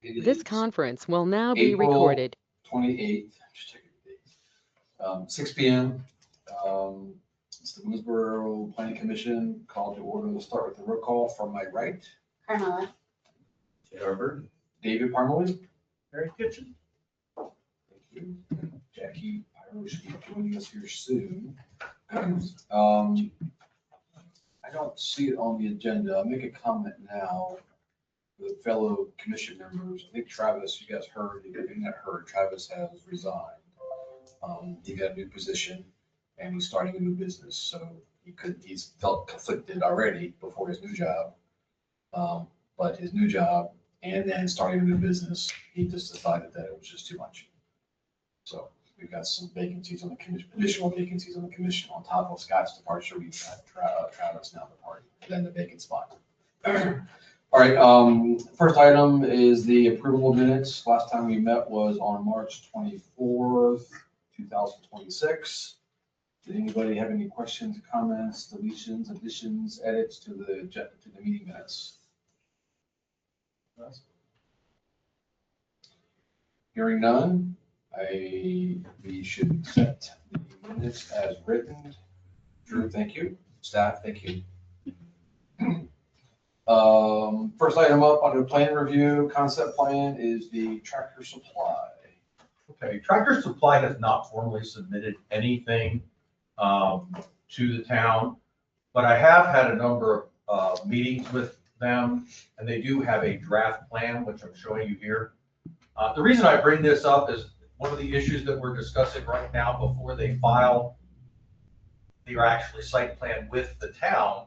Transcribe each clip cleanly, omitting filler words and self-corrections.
It This is conference will now be April recorded. 28th, just checking the date, 6 p.m. It's the Woodsboro Planning Commission called to order. We'll start with the roll call from my right. Carmella. J.R. Burton. David Parmalee. Harry Kitchen. Thank you. Jackie Pyro should be joining us here soon. I don't see it on the agenda. I'll make a comment now with fellow commission members. I think Travis, you guys heard, if you not heard, Travis has resigned. He got a new position and he's starting a new business, so he's felt conflicted already before his new job. But his new job and then starting a new business, he just decided that it was just too much. So we've got some vacancies on the commission, additional vacancies on the commission on top of Scott's departure. We've got Travis now departing, then the vacant spot. All right, first item is the approval minutes. Last time we met was on March 24th, 2026. Did anybody have any questions, comments, deletions, additions, edits to the meeting minutes? Hearing none, we should accept the minutes as written. Drew, thank you. Staff, thank you. First item up under plan review, concept plan is the Tractor Supply. Okay, Tractor Supply has not formally submitted anything to the town, but I have had a number of meetings with them, and they do have a draft plan, which I'm showing you here. The reason I bring this up is one of the issues that we're discussing right now before they file their actually site plan with the town.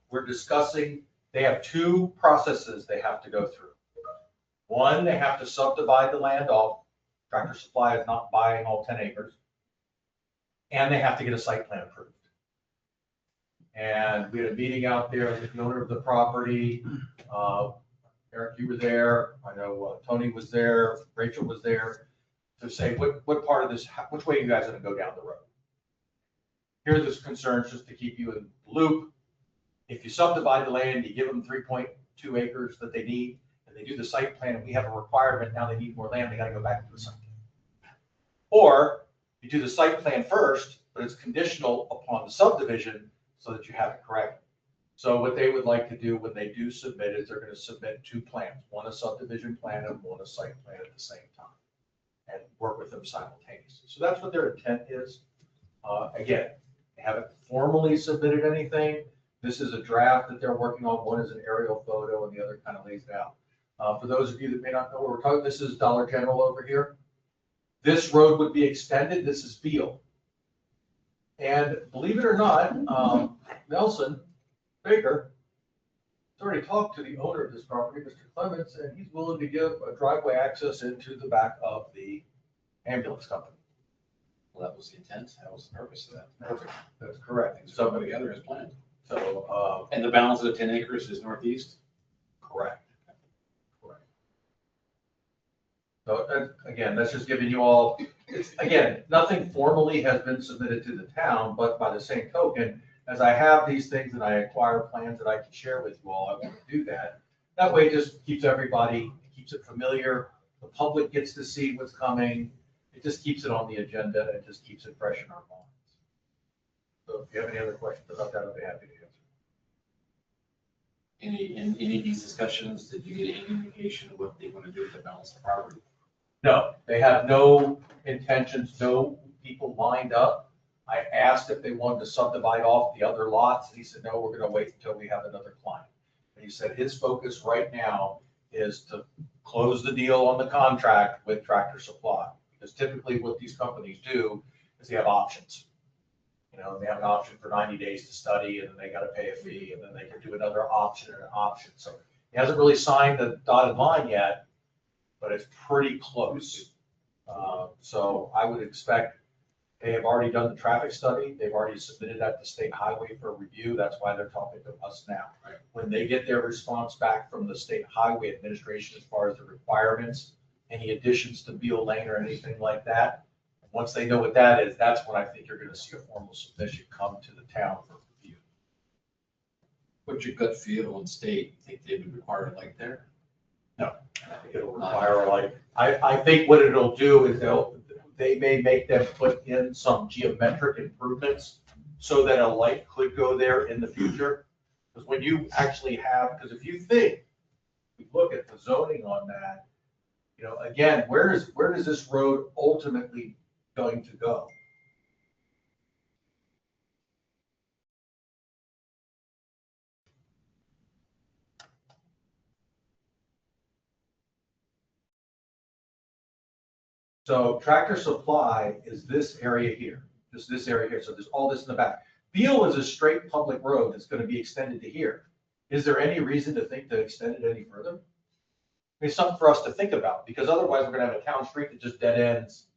We're discussing, they have two processes they have to go through. One, they have to subdivide the land off. Tractor Supply is not buying all 10 acres. And they have to get a site plan approved. And we had a meeting out there with the owner of the property. Eric, you were there. I know Tony was there. Rachel was there to say what part of this, which way you guys are going to go down the road. Here's this concerns just to keep you in the loop. If you subdivide the land, you give them 3.2 acres that they need, and they do the site plan, and we have a requirement, now they need more land, they got to go back to the site plan. Or you do the site plan first, but it's conditional upon the subdivision so that you have it correct. So what they would like to do when they do submit is they're going to submit two plans, one a subdivision plan and one a site plan at the same time, and work with them simultaneously. So that's what their intent is. Again, they haven't formally submitted anything. This is a draft that they're working on. One is an aerial photo and the other kind of lays it out. For those of you that may not know what we're talking, this is Dollar General over here. This road would be extended. This is field. And believe it or not, Nelson Baker has already talked to the owner of this property, Mr. Clements, and he's willing to give a driveway access into the back of the ambulance company. Well, that was the intent. That was the purpose of that. Perfect. That's correct. Things are coming together as planned. So, And the balance of the 10 acres is northeast? correct. Correct. So again, that's just giving you all, again, nothing formally has been submitted to the town, but by the same token, as I have these things and I acquire plans that I can share with you all, I want to do that. That way it just keeps everybody, keeps it familiar. The public gets to see what's coming. It just keeps it on the agenda and just keeps it fresh in our minds. So if you have any other questions about that, I'll be happy to answer. In any of these discussions, did you get any indication of what they want to do with the balance of the property? No, they have no intentions, no people lined up. I asked if they wanted to subdivide off the other lots, and he said, no, we're gonna wait until we have another client. And he said his focus right now is to close the deal on the contract with Tractor Supply. Because typically what these companies do is they have options. You know, they have an option for 90 days to study, and then they gotta pay a fee, and then they can do another option and an option. So he hasn't really signed the dotted line yet, but it's pretty close. So I would expect, they have already done the traffic study. They've already submitted that to State Highway for review. That's why they're talking to us now. Right. When they get their response back from the State Highway Administration as far as the requirements, any additions to Beal Lane or anything like that, once they know what that is, that's when I think you're gonna see a formal submission come to the town for review. What's your gut feel on state? Think they would require it like there? No. I think it'll require I think what it'll do is they may make them put in some geometric improvements so that a light could go there in the future. Because when you actually have, because if you think, we look at the zoning on that, again, where does this road ultimately going to go? So Tractor Supply is this area here, just this area here. So there's all this in the back. Beal is a straight public road that's going to be extended to here. Is there any reason to think to extend it any further? It's something for us to think about, because otherwise we're going to have a town street that just dead ends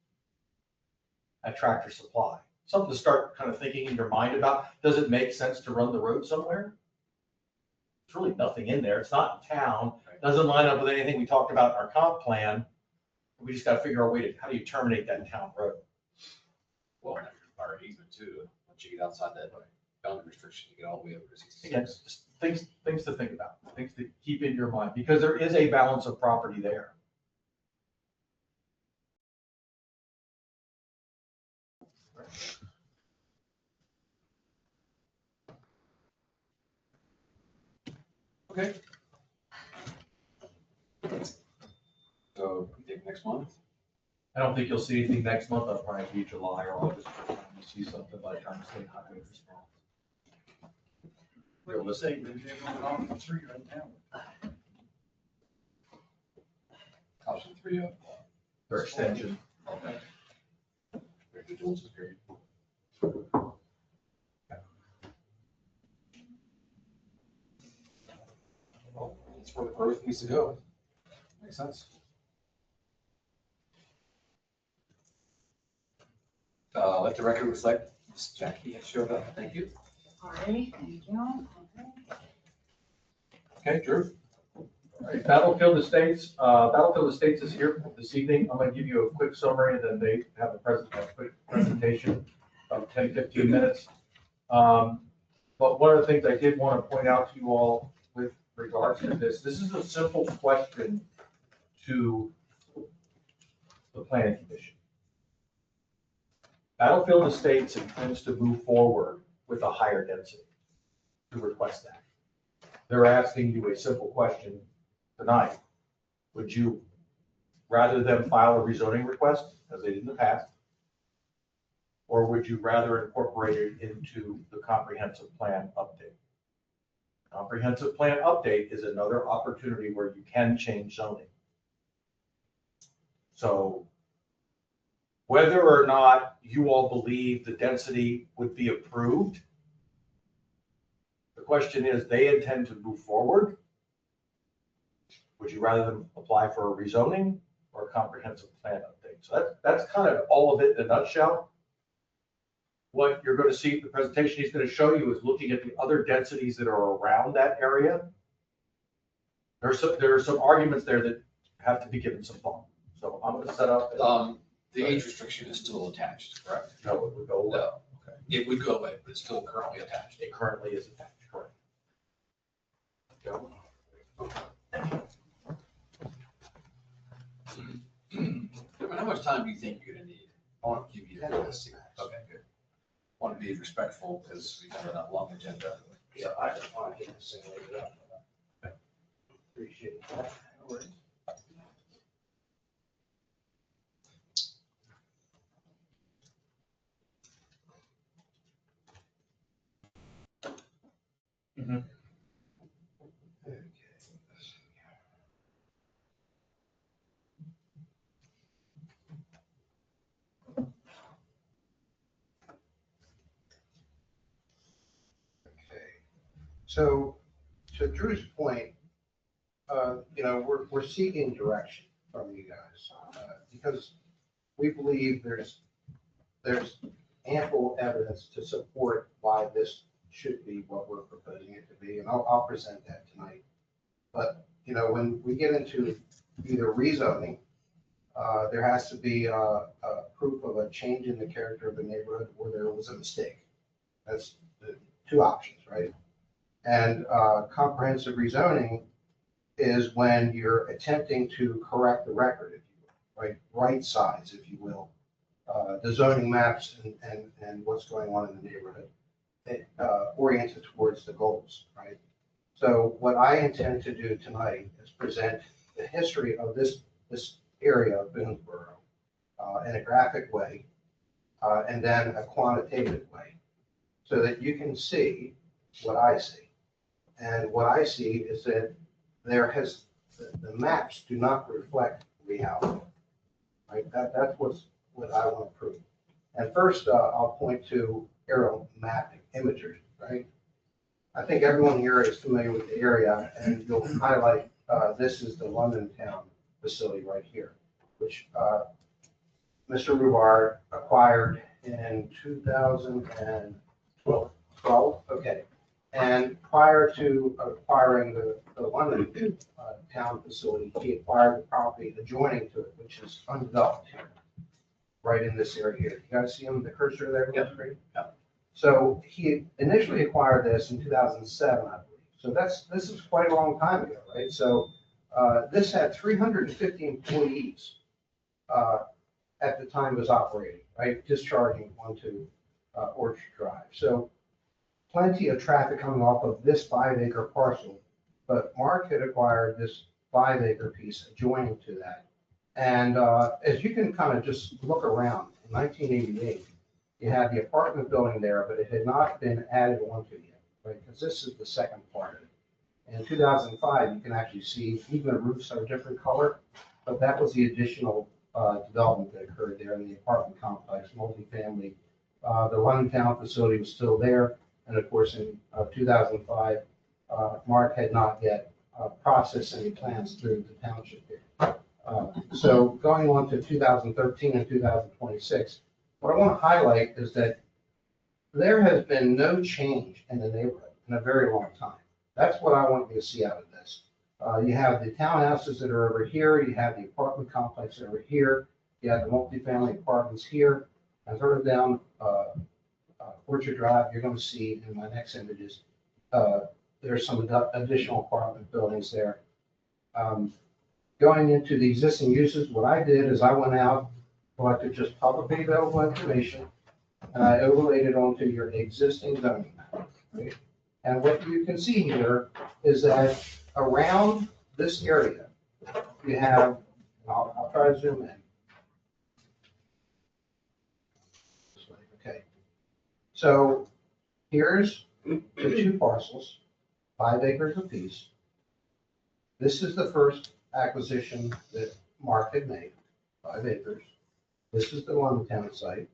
at Tractor Supply. Something to start kind of thinking in your mind about. Does it make sense to run the road somewhere? There's really nothing in there. It's not in town. Doesn't line up with anything we talked about in our comp plan. We just got to figure out a way to, how do you terminate that town road? Well, and our easement too, once you get outside that boundary restriction, you get all the way over to 66. Again, just things to think about, things to keep in your mind, because there is a balance of property there. Okay. So we take next month. I don't think you'll see anything next month. I'll probably be July or August. You see something by the time state highway response. What you say, there's everyone on the street right now. Option 3 of Their extension. residuals period. Well, that's where the growth needs to go. Makes sense. Let the record reflect, Ms. Jackie has showed up. Thank you. All right, thank you. Okay, Drew. All right, Battlefield Estates is here this evening. I'm going to give you a quick summary, and then they have a quick presentation of 10, 15 minutes. But one of the things I did want to point out to you all with regards to this is a simple question to the Planning Commission. Battlefield Estates intends to move forward with a higher density to request that. They're asking you a simple question tonight. Would you rather them file a rezoning request, as they did in the past, or would you rather incorporate it into the comprehensive plan update? Comprehensive plan update is another opportunity where you can change zoning. So whether or not you all believe the density would be approved, the question is, they intend to move forward. Would you rather them apply for a rezoning or a comprehensive plan update? So that's kind of all of it in a nutshell. What you're going to see, the presentation he's going to show you is looking at the other densities that are around that area. There are some arguments there that have to be given some thought. So I'm going to set up. The age restriction is still attached, correct? No, it would go away. No. Okay. It would go away, but it's still currently attached. It currently is attached, correct. How much time do you think you're gonna need? I want to give you. Okay, good. Want to be respectful because we have a long agenda. Yeah, I just want to get this thing laid up. Appreciate that. No worries. Mhm. So to Drew's point, we're seeking direction from you guys because we believe there's ample evidence to support why this should be what we're proposing it to be, and I'll present that tonight. But, when we get into either rezoning, there has to be a proof of a change in the character of the neighborhood or there was a mistake. That's the two options, right? And comprehensive rezoning is when you're attempting to correct the record, if you will, right? Right size, if you will, the zoning maps and what's going on in the neighborhood, oriented towards the goals, right? So what I intend to do tonight is present the history of this area of Boonesboro in a graphic way, and then a quantitative way, so that you can see what I see. And what I see is that the maps do not reflect reality, right? That's what I want to prove. And first, I'll point to aerial mapping imagery, right? I think everyone here is familiar with the area, and you'll highlight, this is the London Town facility right here, which Mr. Rubar acquired in 2012, okay. And prior to acquiring the London Town facility, he acquired the property adjoining to it, which is undeveloped here, right in this area here. You guys see him, the cursor there? Yep. Yep. So he initially acquired this in 2007, I believe. So this is quite a long time ago, right? So this had 350 employees at the time it was operating, right? Discharging onto Orchard Drive. So plenty of traffic coming off of this 5-acre parcel, but Mark had acquired this 5-acre piece adjoining to that. And as you can kind of just look around, in 1988, you had the apartment building there, but it had not been added onto yet, right? Because this is the second part of it. In 2005, you can actually see even the roofs are a different color, but that was the additional development that occurred there in the apartment complex, multifamily. The London Town facility was still there. And of course, in 2005, Mark had not yet processed any plans through the township here. So going on to 2013 and 2026, what I want to highlight is that there has been no change in the neighborhood in a very long time. That's what I want you to see out of this. You have the townhouses that are over here. You have the apartment complex over here. You have the multifamily apartments here. And further down Orchard Drive, you're going to see in my next images, there's some additional apartment buildings there. Going into the existing uses, what I did is I went out, collected just publicly available information, and I overlaid it onto your existing zoning map. Right? And what you can see here is that around this area, you have, I'll try to zoom in. Okay. So here's the 2 parcels, 5 acres apiece. This is the first acquisition that Mark had made, 5 acres. This is the London Town site.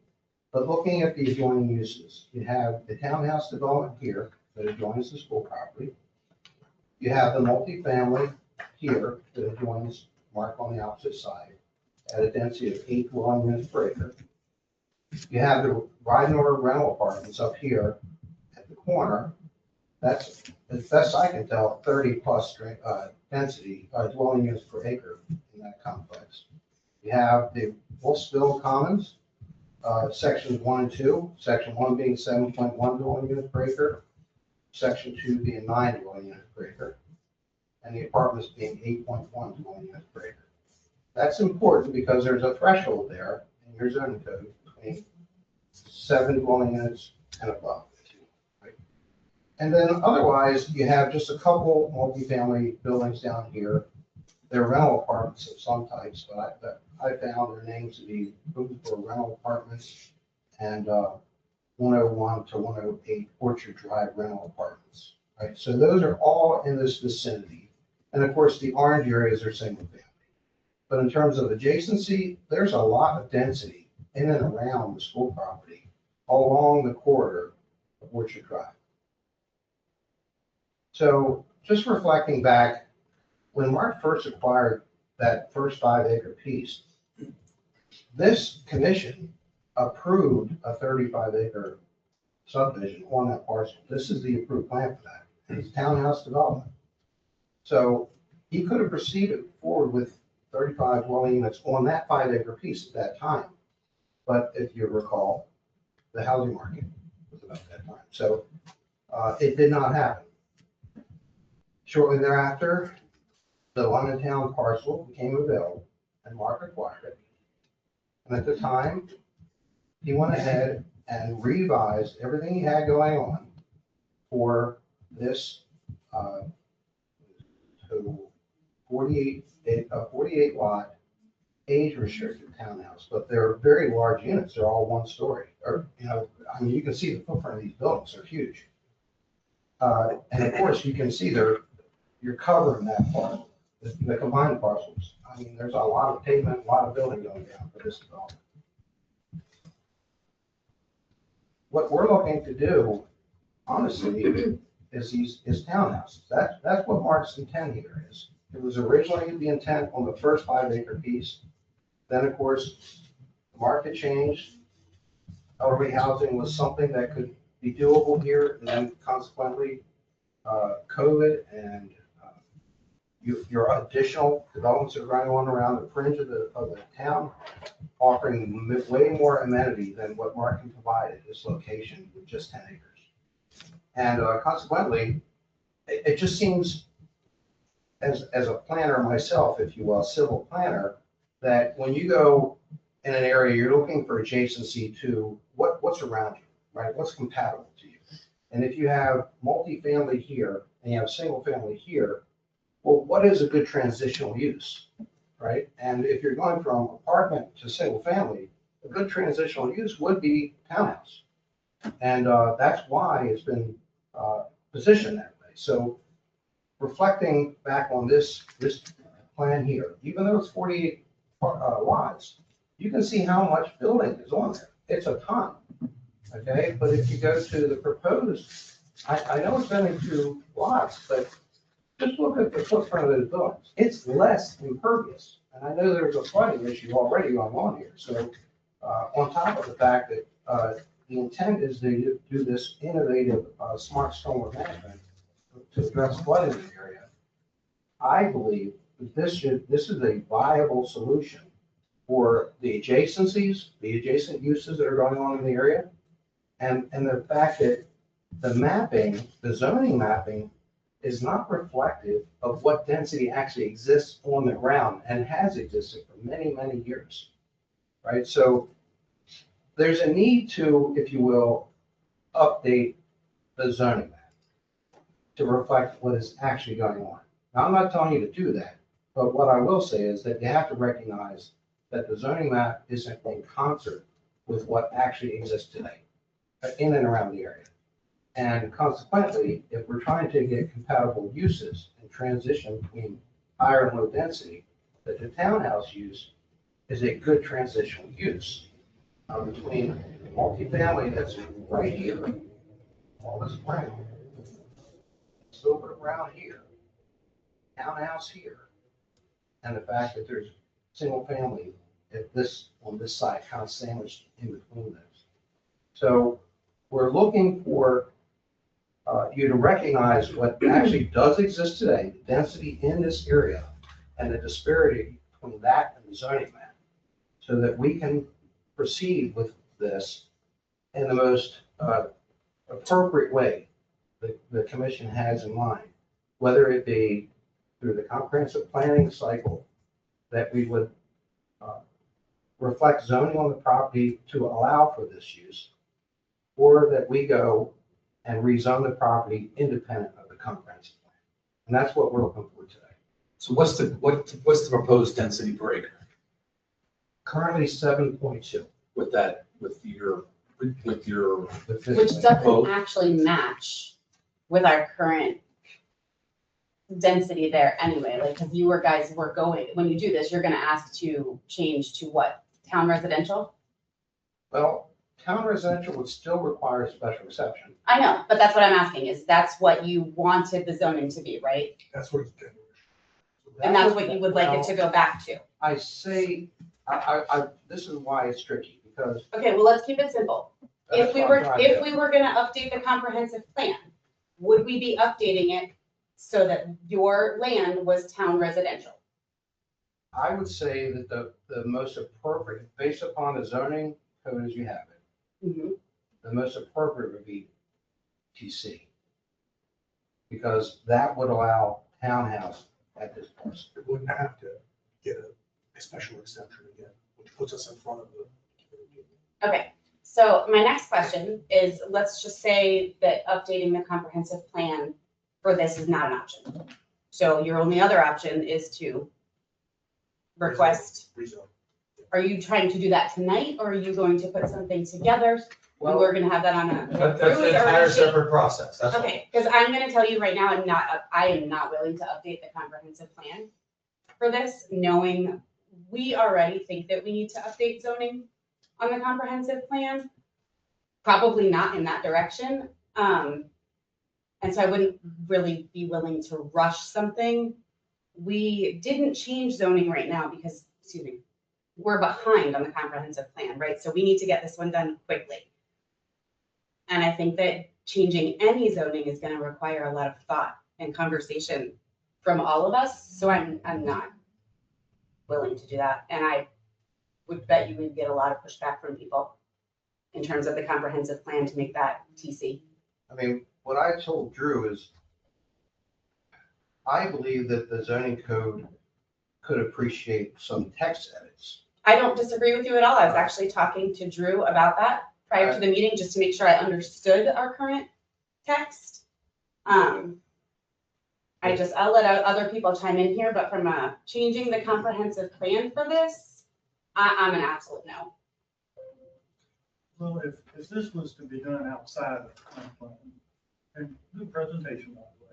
But looking at the adjoining uses, you have the townhouse development here that adjoins the school property. You have the multifamily here that adjoins Mark on the opposite side at a density of 8 dwelling units per acre. You have the Ridenour rental apartments up here at the corner. That's, as best I can tell, 30 plus density dwelling units per acre in that complex. You have the Wolfsville Commons, sections 1 and 2, section 1 being 7.1 dwelling units per acre, section 2 being 9 dwelling units per acre, and the apartments being 8.1 dwelling units per acre. That's important because there's a threshold there in your zoning code between 7 dwelling units and above. Right? And then otherwise, you have just a couple multifamily buildings down here. They're rental apartments of some types, but I found their names to be Boonesboro Rental Apartments and 101 to 108 Orchard Drive Rental Apartments. Right, so those are all in this vicinity, and of course the orange areas are single family. But in terms of adjacency, there's a lot of density in and around the school property along the corridor of Orchard Drive. So just reflecting back, when Mark first acquired that first 5 acre piece, this commission approved a 35 acre subdivision on that parcel. This is the approved plan for that. It's townhouse development. So he could have proceeded forward with 35 dwelling units on that 5 acre piece at that time. But if you recall, the housing market was about that time. So it did not happen. Shortly thereafter, the London Town parcel became available and Mark acquired it. And at the time, he went ahead and revised everything he had going on for this, to 48 lot, age restricted townhouse, but they're very large units. They're all one story, or, I mean, you can see the footprint of these buildings, they're huge. And of course, you can see you're covering that part, the combined parcels. I mean, there's a lot of pavement, a lot of building going down for this development. What we're looking to do, honestly, is townhouses. That's what Mark's intent here is. It was originally the intent on the first 5 acre piece. Then, of course, the market changed. Elderly housing was something that could be doable here, and then consequently, COVID and your additional developments that are going on around the fringe of the town, offering way more amenity than what Mark can provide at this location with just 10 acres. And consequently, it just seems, as a planner myself, if you will, a civil planner, that when you go in an area, you're looking for adjacency to what's around you, right? What's compatible to you. And if you have multifamily here and you have single family here, well, what is a good transitional use, right? And if you're going from apartment to single family, a good transitional use would be townhouse. And that's why it's been positioned that way. So reflecting back on this plan here, even though it's 48 lots, you can see how much building is on there. It's a ton, okay? But if you go to the proposed, I know it's only 2 lots, but just look at the footprint of those buildings. It's less impervious. And I know there's a flooding issue already going on here. So on top of the fact that the intent is to do this innovative smart stormwater management to address flooding in the area, I believe that this is a viable solution for the adjacencies, the adjacent uses that are going on in the area, and the fact that the mapping, the zoning mapping, is not reflective of what density actually exists on the ground and has existed for many, many years, right? So there's a need to, if you will, update the zoning map to reflect what is actually going on. Now, I'm not telling you to do that, but what I will say is that you have to recognize that the zoning map isn't in concert with what actually exists today in and around the area. And consequently, if we're trying to get compatible uses and transition between higher and low density, that the townhouse use is a good transitional use between multifamily that's right here, all this ground, silver ground here, townhouse here, and the fact that there's single family on this side, kind of sandwiched in between those. So we're looking for you to recognize what actually does exist today, the density in this area, and the disparity between that and the zoning map, so that we can proceed with this in the most appropriate way that the commission has in mind, whether it be through the comprehensive planning cycle that we would reflect zoning on the property to allow for this use, or that we go and rezone the property independent of the comprehensive plan. And that's what we're looking for today. So what's the proposed density per acre Currently 7.2. with your with this Which plan. doesn't actually match with our current density there anyway, like, because you guys were going, when you do this, you're gonna ask to change to what? Town residential? Well, town residential would still require a special exception. I know, but that's what I'm asking, is that's what you wanted the zoning to be, right? That's what it's doing. And that's what you would like it to go back to? I say, this is why it's tricky, because. Okay, well, let's keep it simple. If we were gonna update the comprehensive plan, would we be updating it so that your land was town residential? I would say that the most appropriate, based upon the zoning code as you have it, Mhm. the most appropriate would be TC. Because that would allow townhouse at this point. It wouldn't have to get a special exception again, which puts us in front of the. Okay, so my next question is, let's just say that updating the comprehensive plan for this is not an option. So your only other option is to request, Rezone. are you trying to do that tonight, or are you going to put something together? And Well, we're gonna have that on a. That's Drew an is entire already- separate process, that's all. Okay, because I'm gonna tell you right now, I am not willing to update the comprehensive plan for this, knowing we already think that we need to update zoning on the comprehensive plan. Probably not in that direction. And so I wouldn't really be willing to rush something. We didn't change zoning right now because, excuse me, we're behind on the comprehensive plan, right? So we need to get this one done quickly. And I think that changing any zoning is gonna require a lot of thought and conversation from all of us, so I'm not willing to do that. And I would bet you would get a lot of pushback from people in terms of the comprehensive plan to make that TC. I mean, what I told Drew is, I believe that the zoning code could appreciate some text edits. I don't disagree with you at all. I was actually talking to Drew about that prior to the meeting, just to make sure I understood our current text. I'll let other people chime in here, but from changing the comprehensive plan for this, I'm an absolute no. Well, if this was to be done outside of the comp plan, and do a presentation, by the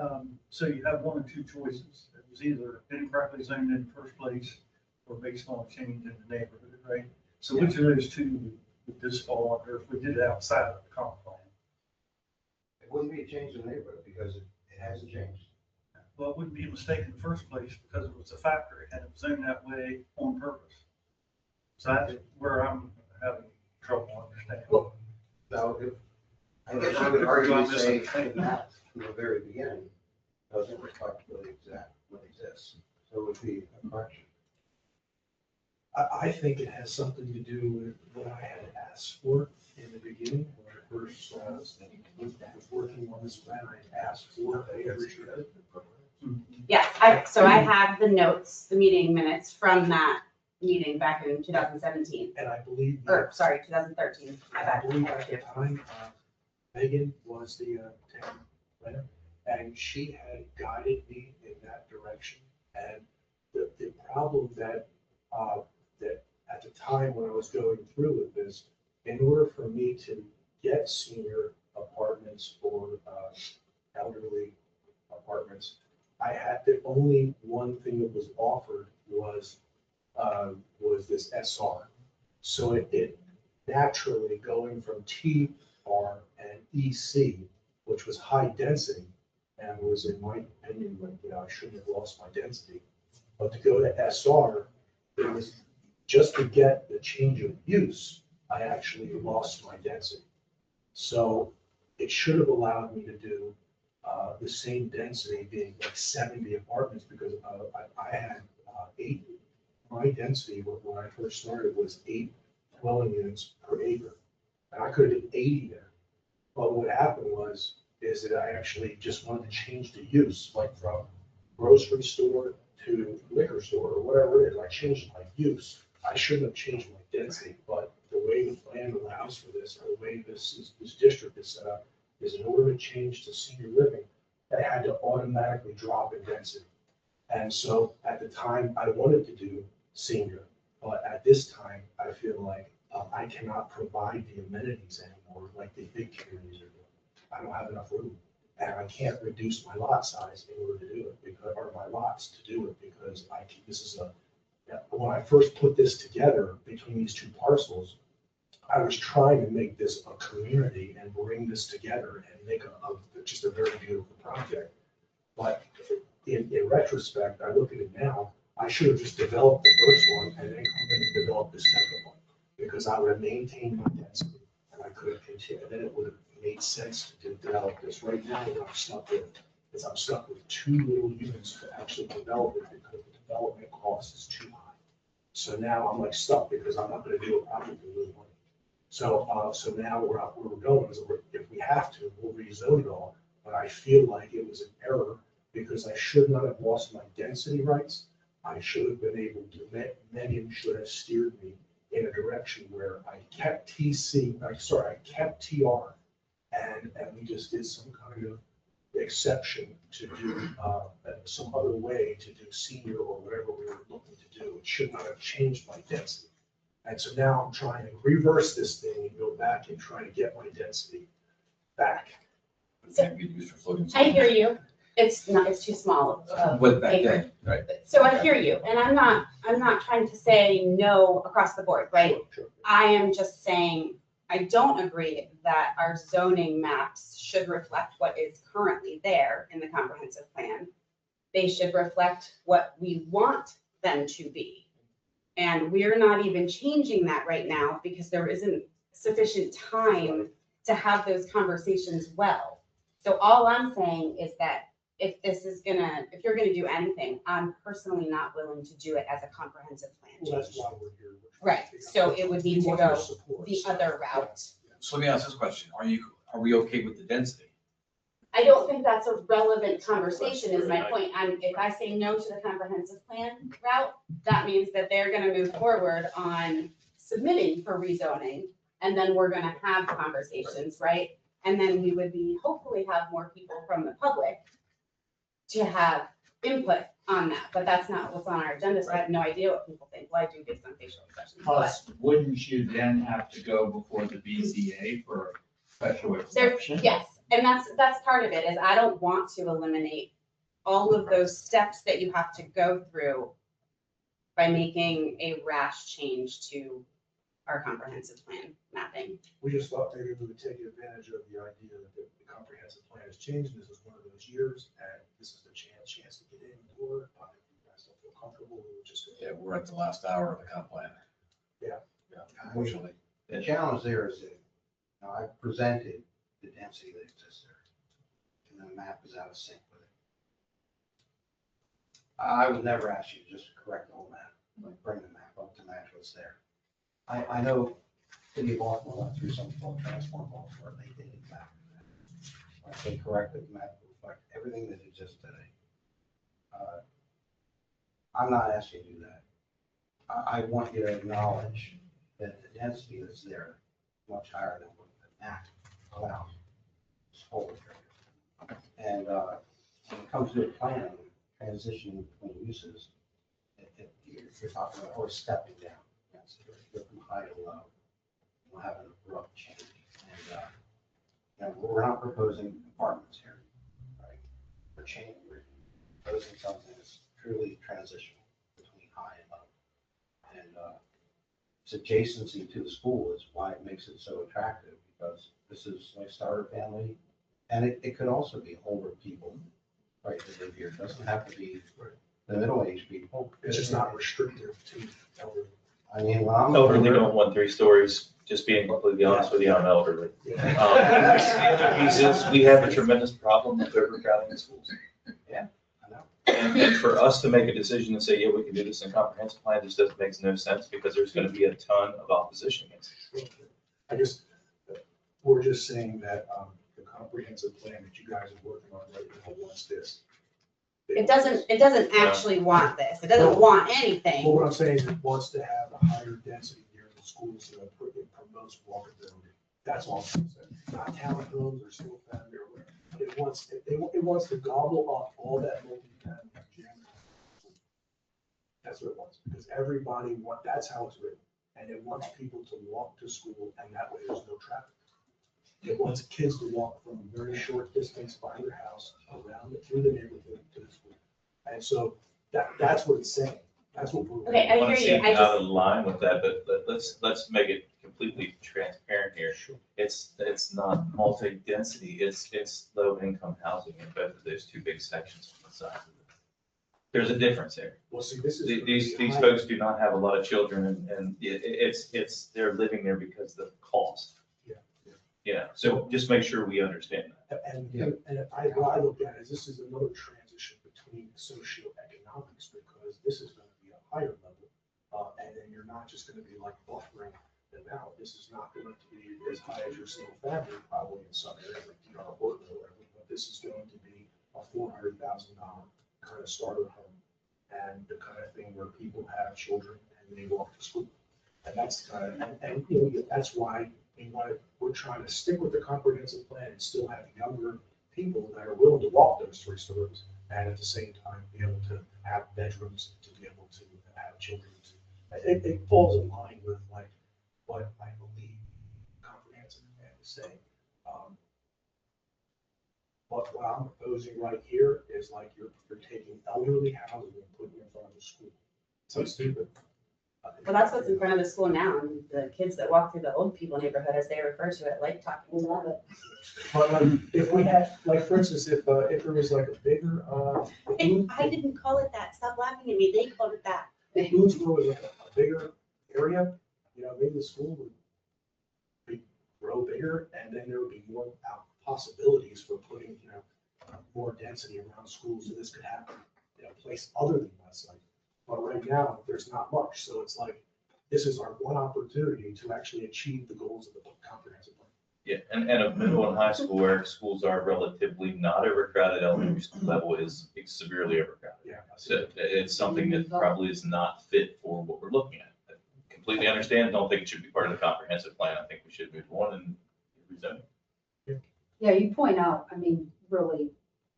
way, so you have one or two choices. It was either incorrectly zoned in the first place or based on a change in the neighborhood, right? So which of those two would this fall under if we did it outside of the comp plan? It wouldn't be a change in the neighborhood because it hasn't changed. Well, it wouldn't be a mistake in the first place because it was a factory and it was zoned that way on purpose. So that's where I'm having trouble understanding. Well, Now, I guess you could argue and say that from the very beginning doesn't reflect what exists. So it would be a correction. I think it has something to do with what I had asked for in the beginning, when I first was working on this plan. I asked for a restriction. Yes, so I have the notes, the meeting minutes from that meeting back in 2017, And I believe. or sorry, 2013. My I bad. believe at the time, Megan was the town planner, and she had guided me in that direction. And the problem that at the time when I was going through with this, in order for me to get senior apartments or elderly apartments, I had, the only one thing that was offered was this SR. So it naturally going from TR and EC, which was high density, and was, in my opinion, like, I shouldn't have lost my density. But to go to SR, it was just to get the change of use, I actually lost my density. So it should have allowed me to do the same density, being like 70 apartments, because I had 8, my density when I first started was 8 dwelling units per acre. And I could have did 80 there. But what happened is that I actually just wanted to change the use, like from grocery store to liquor store or whatever it is. I changed my use. I shouldn't have changed my density, but the way the plan allows for this, or the way this district is set up, is in order to change to senior living, that had to automatically drop in density. And so at the time, I wanted to do senior, but at this time, I feel like I cannot provide the amenities anymore like the big communities are doing. I don't have enough room, and I can't reduce my lot size in order to do it, because, or my lots to do it, because this is when I first put this together between these two parcels, I was trying to make this a community and bring this together and make just a very beautiful project. But in retrospect, I look at it now, I should have just developed the first one and then come in and develop the second one, because I would have maintained my density and I could have continued, and then it would have made sense to develop this. Right now, what I'm stuck with is I'm stuck with 2 little units to actually develop it, because the development cost is too high. So now I'm like stuck, because I'm not gonna do a project and lose money. So now where we're going is, if we have to, we'll rezone it all, but I feel like it was an error because I should not have lost my density rights. I should have been able to, Megan should have steered me in a direction where I kept I kept TR, and we just did some kind of exception to do, some other way to do senior or whatever we were looking to do. It should not have changed my density. And so now I'm trying to reverse this thing and go back and try to get my density back. It can't be used for floating. I hear you. It's too small of With back acre. then, right? So I hear you, and I'm not trying to say no across the board, right? Sure. I am just saying, I don't agree that our zoning maps should reflect what is currently there in the comprehensive plan. They should reflect what we want them to be. And we're not even changing that right now because there isn't sufficient time to have those conversations well. So all I'm saying is that if you're gonna do anything, I'm personally not willing to do it as a comprehensive plan Well, that's change. why we're here. Right, so it would need to We want your go support. the other route. So let me ask this question. Are we okay with the density? I don't think that's a relevant conversation is my point. If I say no to the comprehensive plan route, that means that they're gonna move forward on submitting for rezoning. And then we're gonna have conversations, right? And then we would hopefully have more people from the public to have input on that, but that's not what's on our agenda, so I have no idea what people think. Well, I do based on facial expressions, but Plus, wouldn't you then have to go before the BZA for special exception? yes, and that's part of it, is I don't want to eliminate all of those steps that you have to go through by making a rash change to our comprehensive plan mapping. We just thought maybe we would take advantage of the idea that the comprehensive plan has changed. This is one of those years, and this is the chance to get in the door. If you guys don't feel comfortable, we would just. Yeah, we're at the last hour of the comp plan. Yeah. Yeah, unfortunately. The challenge there is that, I presented the density that exists there, and the map is out of sync with it. I would never ask you to just correct the whole map, like bring the map up to match what's there. I know City of Baltimore went through something called Transform Baltimore, they did exactly that. Like, they corrected the map to reflect everything that exists today. I'm not asking you to do that. I want you to acknowledge that the density that's there is much higher than what the map allows. It's wholly different. And when it comes to a plan, transition between uses, you're talking about, or stepping down. Go from high to low. We'll have an abrupt change. And we're not proposing apartments here, right? We're changing, we're proposing something that's truly transitional between high and low. And its adjacency to the school is why it makes it so attractive, because this is like starter family, and it could also be older people, right, that live here. It doesn't have to be the middle-aged people. It's just not restrictive to elderly. I mean, when I'm. Elderly don't want 3 stories, just being completely honest with you, I'm elderly. The other piece is, we have a tremendous problem with overcrowding in schools. I know. And for us to make a decision and say, yeah, we can do this in comprehensive plan, just doesn't make no sense, because there's gonna be a ton of opposition against it. We're just saying that the comprehensive plan that you guys are working on right now wants this. It doesn't actually want this. It doesn't want Well, anything. what I'm saying is it wants to have a higher density near the schools so that it promotes walkability. That's all I'm saying. Not townhomes or single family or whatever. It wants to gobble up all that multi-family. That's what it wants, because that's how it's written. And it wants people to walk to school, and that way there's no traffic. It wants kids to walk from a very short distance by their house, around it, through the neighborhood to the school. And so that's what it's saying. That's what we're. Okay, I wanna hear see you. I out of just, line with that, but let's make it completely transparent here. It's not multi-density, it's low-income housing in both of those 2 big sections on the side. There's a difference there. Well, see, this is. These folks do not have a lot of children, and they're living there because of the cost. Yeah. Yeah, so just make sure we understand that. And what I look at is this is another transition between socioeconomics, because this is gonna be a higher level. And then you're not just gonna be like buffering them out. This is not going to be as high as your single family, probably in some areas like DR Horton or whatever, but this is going to be a $400,000 the kind of thing where people have children and they walk to school. And that's kind of, and you know, that's why we're trying to stick with the comprehensive plan and still have younger people that are willing to walk those 3 stories and at the same time be able to have bedrooms to be able to have children. It falls in line with like what I believe comprehensive plan is saying. But what I'm proposing right here is like you're taking elderly housing and putting it in front of the school. So stupid. Well, that's what's in front of the school now, and the kids that walk through the old people neighborhood, as they refer to it, like talking about it. But if we had, like, for instance, if there was like a bigger, I didn't call it that. Stop laughing at me. They called it that. if Boonesboro was like a bigger area, you know, maybe the school would grow bigger, and then there would be more possibilities for putting, you know, more density around schools, so this could happen in a place other than Westlake. But right now, there's not much, so it's like, this is our one opportunity to actually achieve the goals of the comprehensive plan. Yeah, and a middle and high school where schools are relatively not overcrowded, elementary school level is severely overcrowded. Yeah. So it's something that probably is not fit for what we're looking at. I completely understand, don't think it should be part of the comprehensive plan. I think we should move on and rezone. Yeah, you point out, I mean, really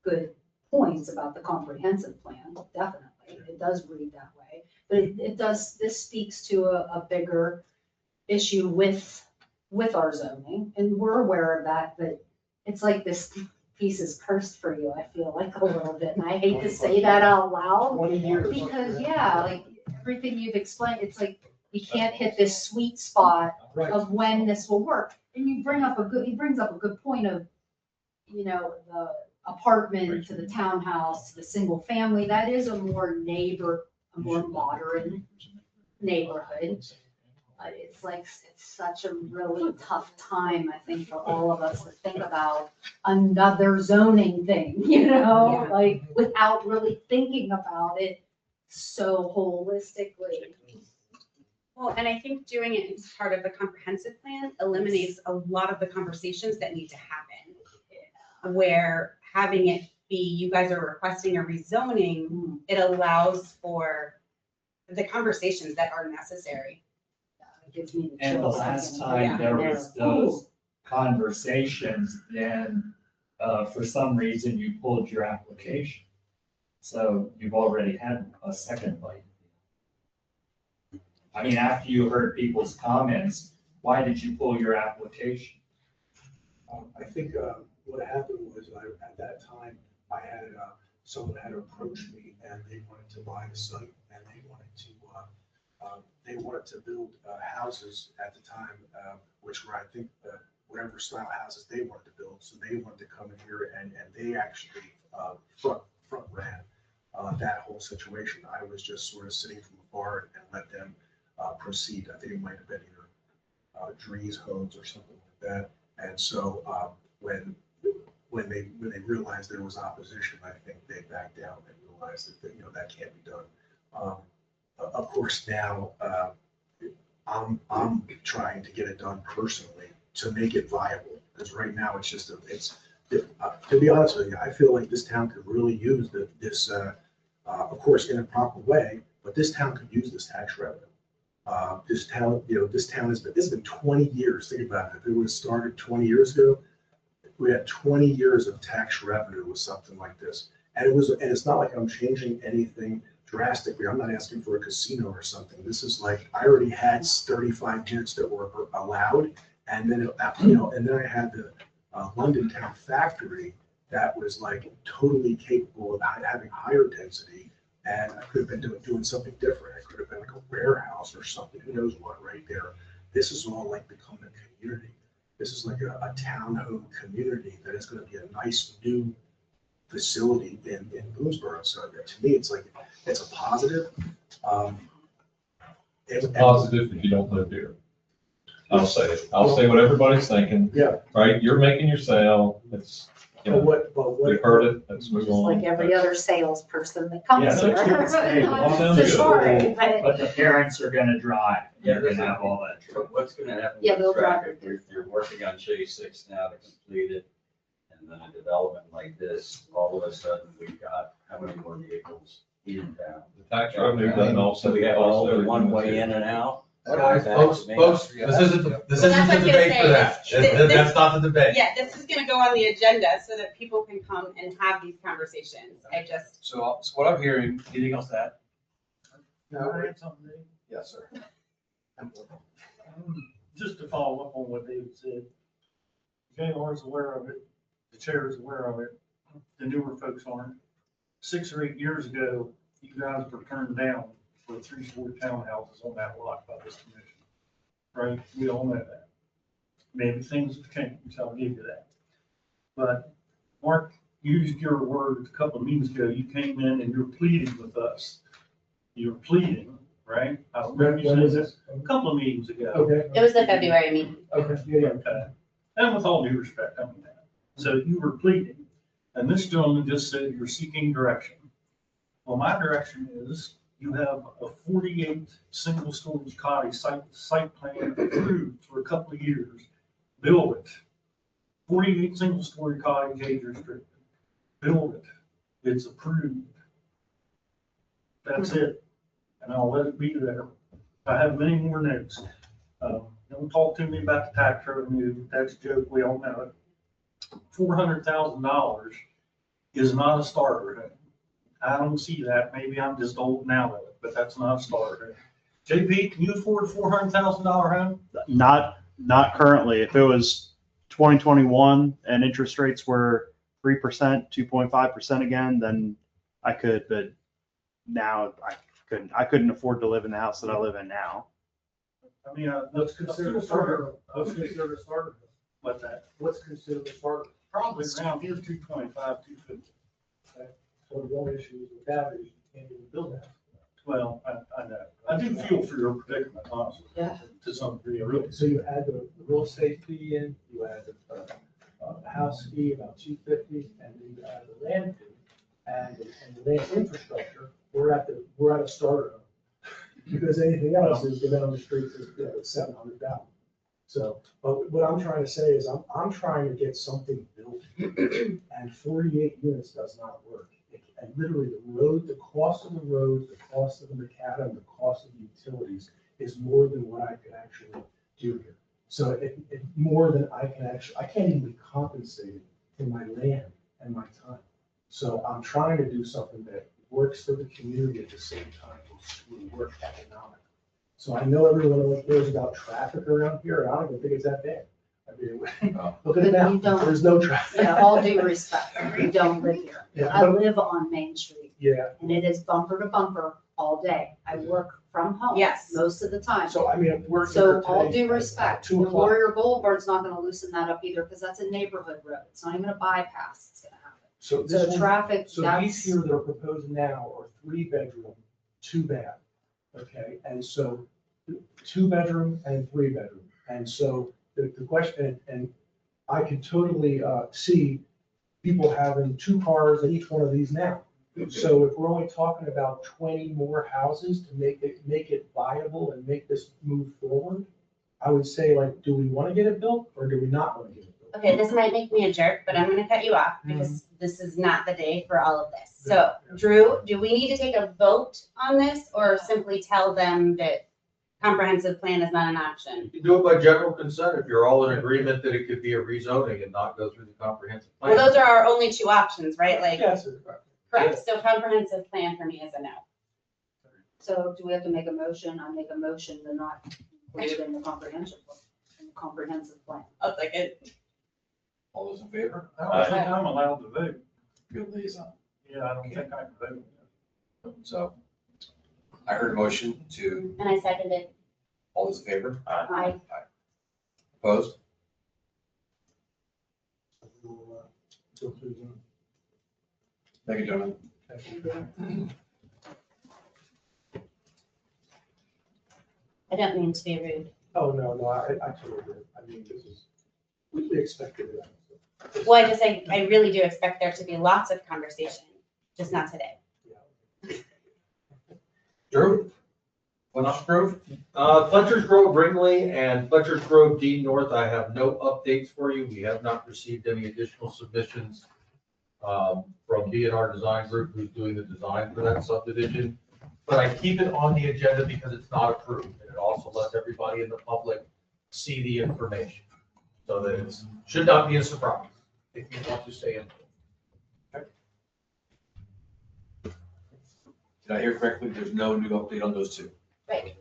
good points about the comprehensive plan, definitely. It does read that way. But it does, this speaks to a bigger issue with our zoning, and we're aware of that, but it's like this piece is cursed for you, I feel like a little bit, and I hate to say that out loud. 20 years. Because, yeah, like, everything you've explained, it's like, you can't hit this sweet spot Right. of when this will work. And he brings up a good point of, you know, the apartment to the townhouse, to the single family, that is a more modern neighborhood. But it's like, it's such a really tough time, I think, for all of us to think about another zoning thing, you know, Yeah. like, without really thinking about it so holistically. Well, and I think doing it as part of the comprehensive plan eliminates a lot of the conversations that need to happen. Where having it be, you guys are requesting a rezoning, it allows for the conversations that are necessary. It gives me the And the chills last thinking time about there it. was those conversations, then, for some reason you pulled your application. So you've already had a second bite. I mean, after you heard people's comments, why did you pull your application? I think what happened was at that time, I had, someone had approached me and they wanted to buy the site and they wanted to build houses at the time, which were, I think, whatever style houses they wanted to build. So they wanted to come in here and they actually front ran that whole situation. I was just sort of sitting from afar and let them proceed. I think it might have been either Drees Homes or something like that. And so when they realized there was opposition, I think they backed down and realized that, you know, that can't be done. Of course, now I'm trying to get it done personally to make it viable, because right now it's just to be honest with you, I feel like this town could really use this, of course, in a proper way, but this town could use this tax revenue. This town, you know, this has been 20 years. Think about it. If it was started 20 years ago, we had 20 years of tax revenue with something like this. And it's not like I'm changing anything drastically. I'm not asking for a casino or something. This is like, I already had 35 units that were allowed. And then, you know, and then I had the London Town Factory that was like totally capable of having higher density. And I could have been doing something different. I could have been like a warehouse or something, who knows what, right there. This is all like becoming a community. This is like a townhome community that is going to be a nice new facility in Boonesboro. So to me, it's like, it's a positive. Positive if you don't live here. I'll say it. I'll say what everybody's thinking. Yeah. Right? You're making your sale. It's, you know, But we've heard it. Let's move Just on. like every other salesperson that comes Yeah, here. that's what it's- all sounds So good. sorry, but But the parents are gonna drive, they're gonna have all that. But what's gonna happen Yeah, with they'll drive traffic? You're working on Chase 6 now to complete it. And then a development like this, all of a sudden, we've got how many more vehicles in town. The tax revenue doesn't So offset we the have cost all of the everything. one way in and out. Guys, Back folks, to me. folks, this isn't the Well, that's what I was gonna debate say, for that. this- That's not the debate. Yeah, this is gonna go on the agenda so that people can come and have these conversations. I just, So what I'm hearing, anything else to add? Can I add something, Dave? Yes, sir. Just to follow up on what David said, JR is aware of it, the chair is aware of it, the newer folks aren't. 6 or 8 years ago, you guys were turned down for 3-story townhouses on that lot by this commission. Right? We all know that. Maybe things have changed, I'll give you that. But Mark used your words a couple of meetings ago, you came in and you're pleading with us. You're pleading, right? I remember you saying this a couple of meetings ago. Okay. it was the February meeting. Okay, yeah, yeah. Okay. And with all due respect, I mean that. So you were pleading, and this gentleman just said you're seeking direction. Well, my direction is you have a 48 single-story cottage site plan approved for a couple of years. Build it. 48 single-story cottage age restricted. Build it. It's approved. That's it. And I'll let it be there. I have many more notes. Don't talk to me about the tax revenue. That's a joke. We all know it. $400,000 is not a starter home. I don't see that. Maybe I'm just old now of it, but that's not a starter home. JP, can you afford a $400,000 home? Not currently. If it was 2021 and interest rates were 3%, 2.5% again, then I could, but now I couldn't. I couldn't afford to live in the house that I live in now. I mean, What's considered a starter? What's considered a starter? What that, What's considered a starter? probably around here, 225, 250. So the only issue with that is you can't even build that. Well, I know. I do feel for your predicament, honestly, Yeah. to some degree, I really. So you add the real estate fee in, you add the house fee about $250, and then you add the land fee and the land infrastructure, we're at a starter. Because anything else is go down the streets is, $700,000. So, but what I'm trying to say is I'm trying to get something built, and 48 units does not work. And literally the cost of the road, the cost of the macadam, the cost of the utilities is more than what I could actually do here. So it more than I can actually, I can't even be compensated for my land and my time. So I'm trying to do something that works for the community at the same time, will work economically. So I know everyone knows about traffic around here, and I don't even think it's that bad. I mean, look at it now, You don't- there's no traffic. Yeah, all due respect, you don't live here. Yeah, I live on Main Street yeah, and it is bumper to bumper all day. I work from home. Yes. Most of the time. so I mean, we're here So all today due at respect, 2 o'clock. Warrior Boulevard's not gonna loosen that up either, because that's a neighborhood road. It's not even a bypass that's gonna happen. So this So one, traffic, so these that's, here that are proposed now are 3-bedroom, 2-bath, okay? And so 2-bedroom and 3-bedroom. And so the question, and I could totally see people having 2 cars in each one of these now. So if we're only talking about 20 more houses to make it viable and make this move forward, I would say, like, do we want to get it built or do we not want to get it built? Okay, this might make me a jerk, but I'm gonna cut you off because this is not the day for all of this. So, Drew, do we need to take a vote on this or simply tell them that comprehensive plan is not an option? You do it by general consent if you're all in agreement that it could be a rezoning and not go through the comprehensive Well, plan. those are our only 2 options, right? Like, Yes, correct, so comprehensive plan for me is a no. so do we have to make a motion? I make a motion to not include in the comprehensive plan. I'll take it. All those in favor? I don't think I'm allowed to vote. Good liaison. Yeah, I don't think I can vote. So I heard a motion to, And I seconded. all those in favor? I, Opposed? We'll go through them. Thank you, gentlemen. I don't mean to be rude. Oh, no, I totally agree. I mean, this is, we expected it. Well, I really do expect there to be lots of conversation, just not today. Drew? Fletcher's Grove? Fletcher's Grove, Ringley, and Fletcher's Grove, Dean North, I have no updates for you. We have not received any additional submissions from B&R Design Group, who's doing the design for that subdivision. But I keep it on the agenda because it's not approved, and it also lets everybody in the public see the information. So that it should not be a surprise if you want to stay in. Did I hear correctly? There's no new update on those two? Right.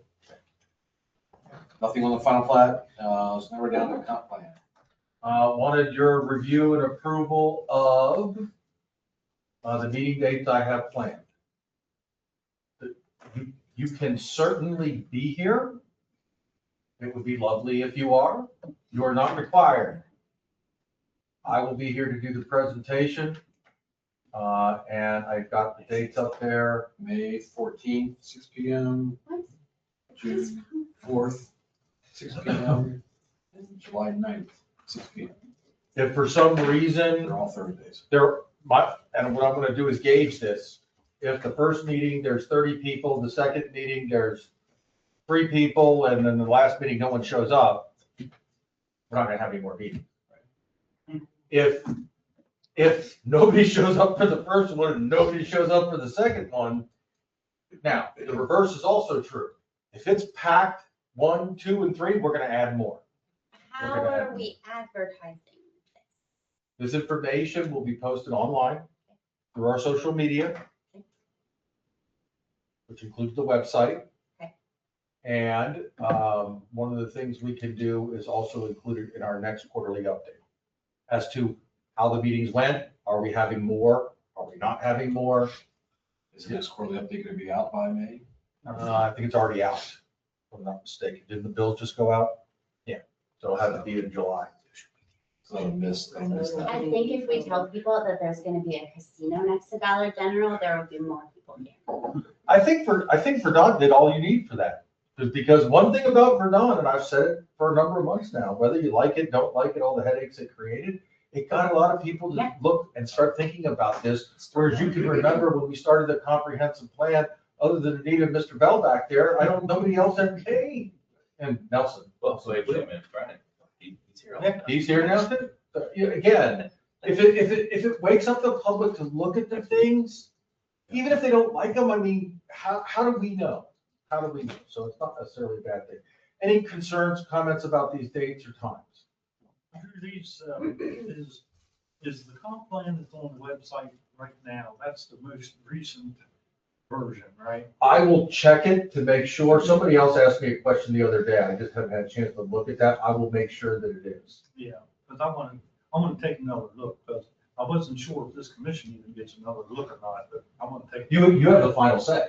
Nothing on the final plat, so now we're down to comp plan. Wanted your review and approval of the meeting dates I have planned. You can certainly be here. It would be lovely if you are. You are not required. I will be here to do the presentation. And I've got the dates up there. May 14th, 6 PM, June 4th, 6 PM, and July 9th, 6 PM. If for some reason They're all Thursdays. and what I'm gonna do is gauge this. If the first meeting, there's 30 people, the second meeting, there's 3 people, and then the last meeting, no one shows up, we're not gonna have any more meetings. If nobody shows up for the first one and nobody shows up for the second one, now, the reverse is also true. If it's packed 1, 2, and 3, we're gonna add more. How gonna have- are we advertising This information will be posted online through our social media, which includes the website. Okay. And one of the things we can do is also include it in our next quarterly update as to how the meetings went. Are we having more? Are we not having more? Is this quarterly update going to be out by May? I think it's already out, if I'm not mistaken. Didn't the bills just go out? Yeah, so it'll have to be in July. So I missed I that. think if we tell people that there's gonna be a casino next to Dollar General, there will be more people here. I think Verdun did all you need for that. Because one thing about Verdun, and I've said it for a number of months now, whether you like it, don't like it, all the headaches it created, it got a lot of people to Yeah. look and start thinking about this. Whereas you can remember when we started the comprehensive plan, other than Anita and Mr. Bell back there, nobody else ever came. And Nelson. Well, so wait a minute, Brian. He's here. Yeah, he's here now too. So, again, if it wakes up the public to look at the things, even if they don't like them, I mean, how do we know? How do we know? So it's not necessarily a bad thing. Any concerns, comments about these dates or times? These, is the comp plan that's on the website right now, that's the most recent version, right? I will check it to make sure. Somebody else asked me a question the other day. I just haven't had a chance to look at that. I will make sure that it is. Yeah, because I'm gonna take another look, because I wasn't sure if this commission even gets another look or not, but I'm gonna take. You have the final say.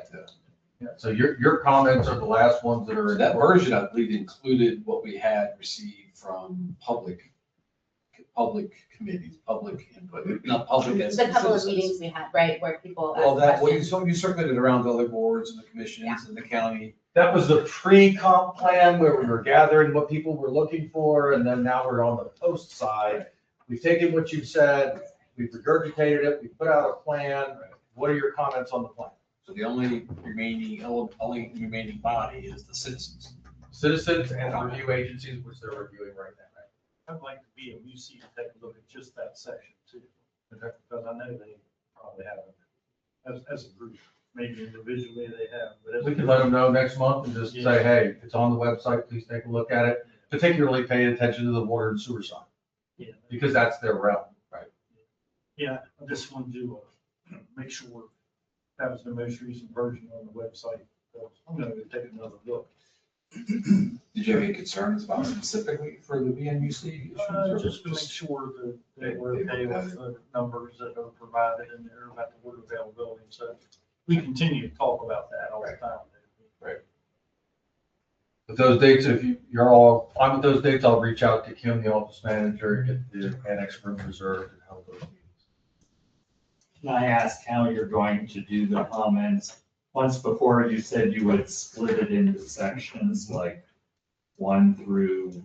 Yeah. So your comments are the last ones that are So in that version, I believe, included what we had received from public committees, public input, not public as. The couple of citizens. meetings we had, right, where people Well, asked that, well, questions. you circulated around to other boards and the commissions and the county. That was the pre-comp plan where we were gathering what people were looking for, and then now we're on the post side. We've taken what you've said, we've regurgitated it, we put out a plan. What are your comments on the plan? So the only remaining body is the citizens. Citizens and review agencies, which they're reviewing right now. I'd like the BMUC to take a look at just that section too, because I know they probably haven't, as a group, maybe individually they have, but as a We can group. let them know next month and just say, hey, it's on the website, please take a look at it. Particularly pay attention to the water and sewer side, Yeah, because that's their realm. yeah, I just wanted to make sure that was the most recent version on the website. So I'm gonna go take another look. Did you have any concerns about specifically for the BMUC? Just to make sure that they were okay with the numbers that are provided in there about the water availability. So we continue to talk about that all the time. But those dates, if you're all fine with those dates, I'll reach out to Kim, the office manager, get the annex room reserved and help those meetings. Can I ask how you're going to do the comments? Once before, you said you would split it into sections, like 1 through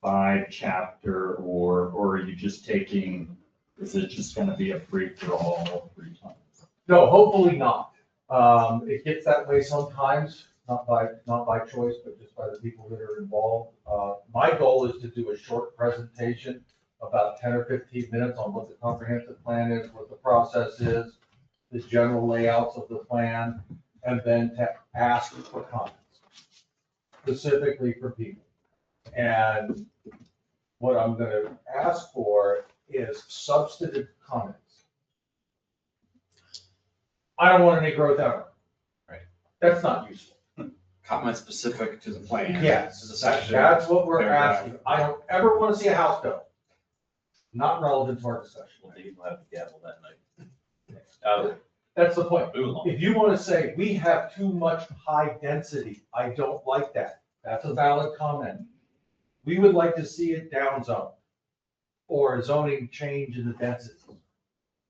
5 chapter, or are you just taking, is it just gonna be a free-for-all 3 times? No, hopefully not. It gets that way sometimes, not by choice, but just by the people that are involved. My goal is to do a short presentation about 10 or 15 minutes on what the comprehensive plan is, what the process is, the general layouts of the plan, and then to ask for comments, specifically for people. And what I'm gonna ask for is substantive comments. I don't want any growth ever. Right. That's not useful. Comment specific to the plan. Yes, To the section. that's what we're paragraph. asking. I don't ever want to see a house built. Not relevant to our discussion. Well, Dave will have the gavel that night. That's the point. Move along. If you want to say, we have too much high density, I don't like that. That's a valid comment. We would like to see it down zone or zoning change in the density.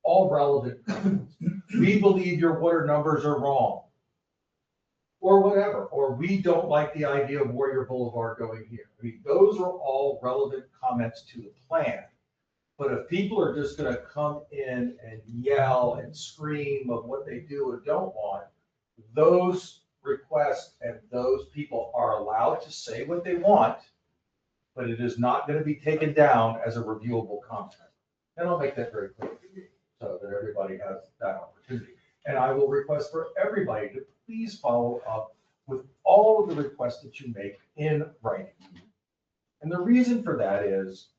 All relevant comments. We believe your water numbers are wrong. Or whatever, or we don't like the idea of Warrior Boulevard going here. I mean, those are all relevant comments to the plan. But if people are just gonna come in and yell and scream of what they do and don't want, those requests and those people are allowed to say what they want, but it is not gonna be taken down as a reviewable comment. And I'll make that very clear to you, so that everybody has that opportunity. And I will request for everybody to please follow up with all of the requests that you make in writing. And the reason for that is,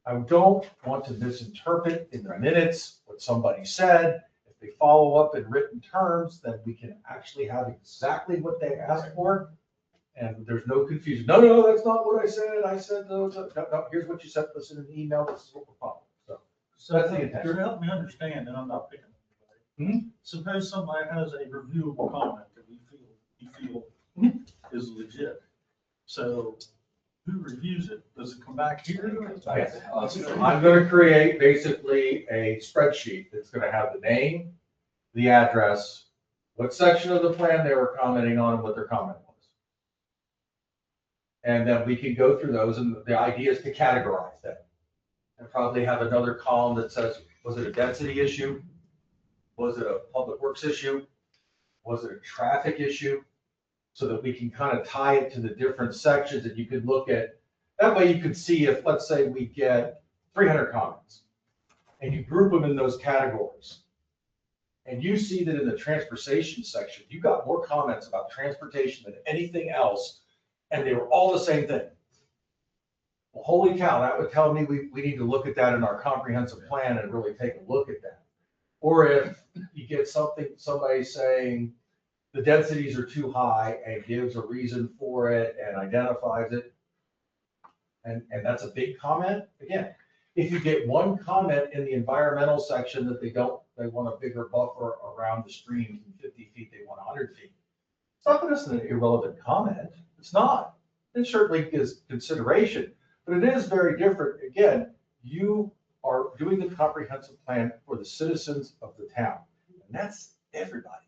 I don't want to misinterpret in the minutes what somebody said. If they follow up in written terms, then we can actually have exactly what they asked for. And there's no confusion. No, that's not what I said. I said, no, here's what you sent us in an email. This is what we're following. So that's the intention. You're helping me understand, and I'm not picking on anybody. Suppose somebody has a reviewable comment that you feel is legit. So who reviews it? Does it come back here? Yes. I'm gonna create basically a spreadsheet that's gonna have the name, the address, what section of the plan they were commenting on, and what their comment was. And then we can go through those, and the idea is to categorize them. And probably have another column that says, was it a density issue? Was it a public works issue? Was it a traffic issue? So that we can kind of tie it to the different sections that you could look at. That way you could see if, let's say, we get 300 comments and you group them in those categories. And you see that in the transportation section, you got more comments about transportation than anything else, and they were all the same thing. Well, holy cow, that would tell me we need to look at that in our comprehensive plan and really take a look at that. Or if you get somebody saying the densities are too high and gives a reason for it and identifies it, and that's a big comment. Again, if you get one comment in the environmental section that they want a bigger buffer around the stream from 50 feet, they want 100 feet. It's not that it's an irrelevant comment. It's not. It certainly gives consideration, but it is very different. Again, you are doing the comprehensive plan for the citizens of the town, and that's everybody.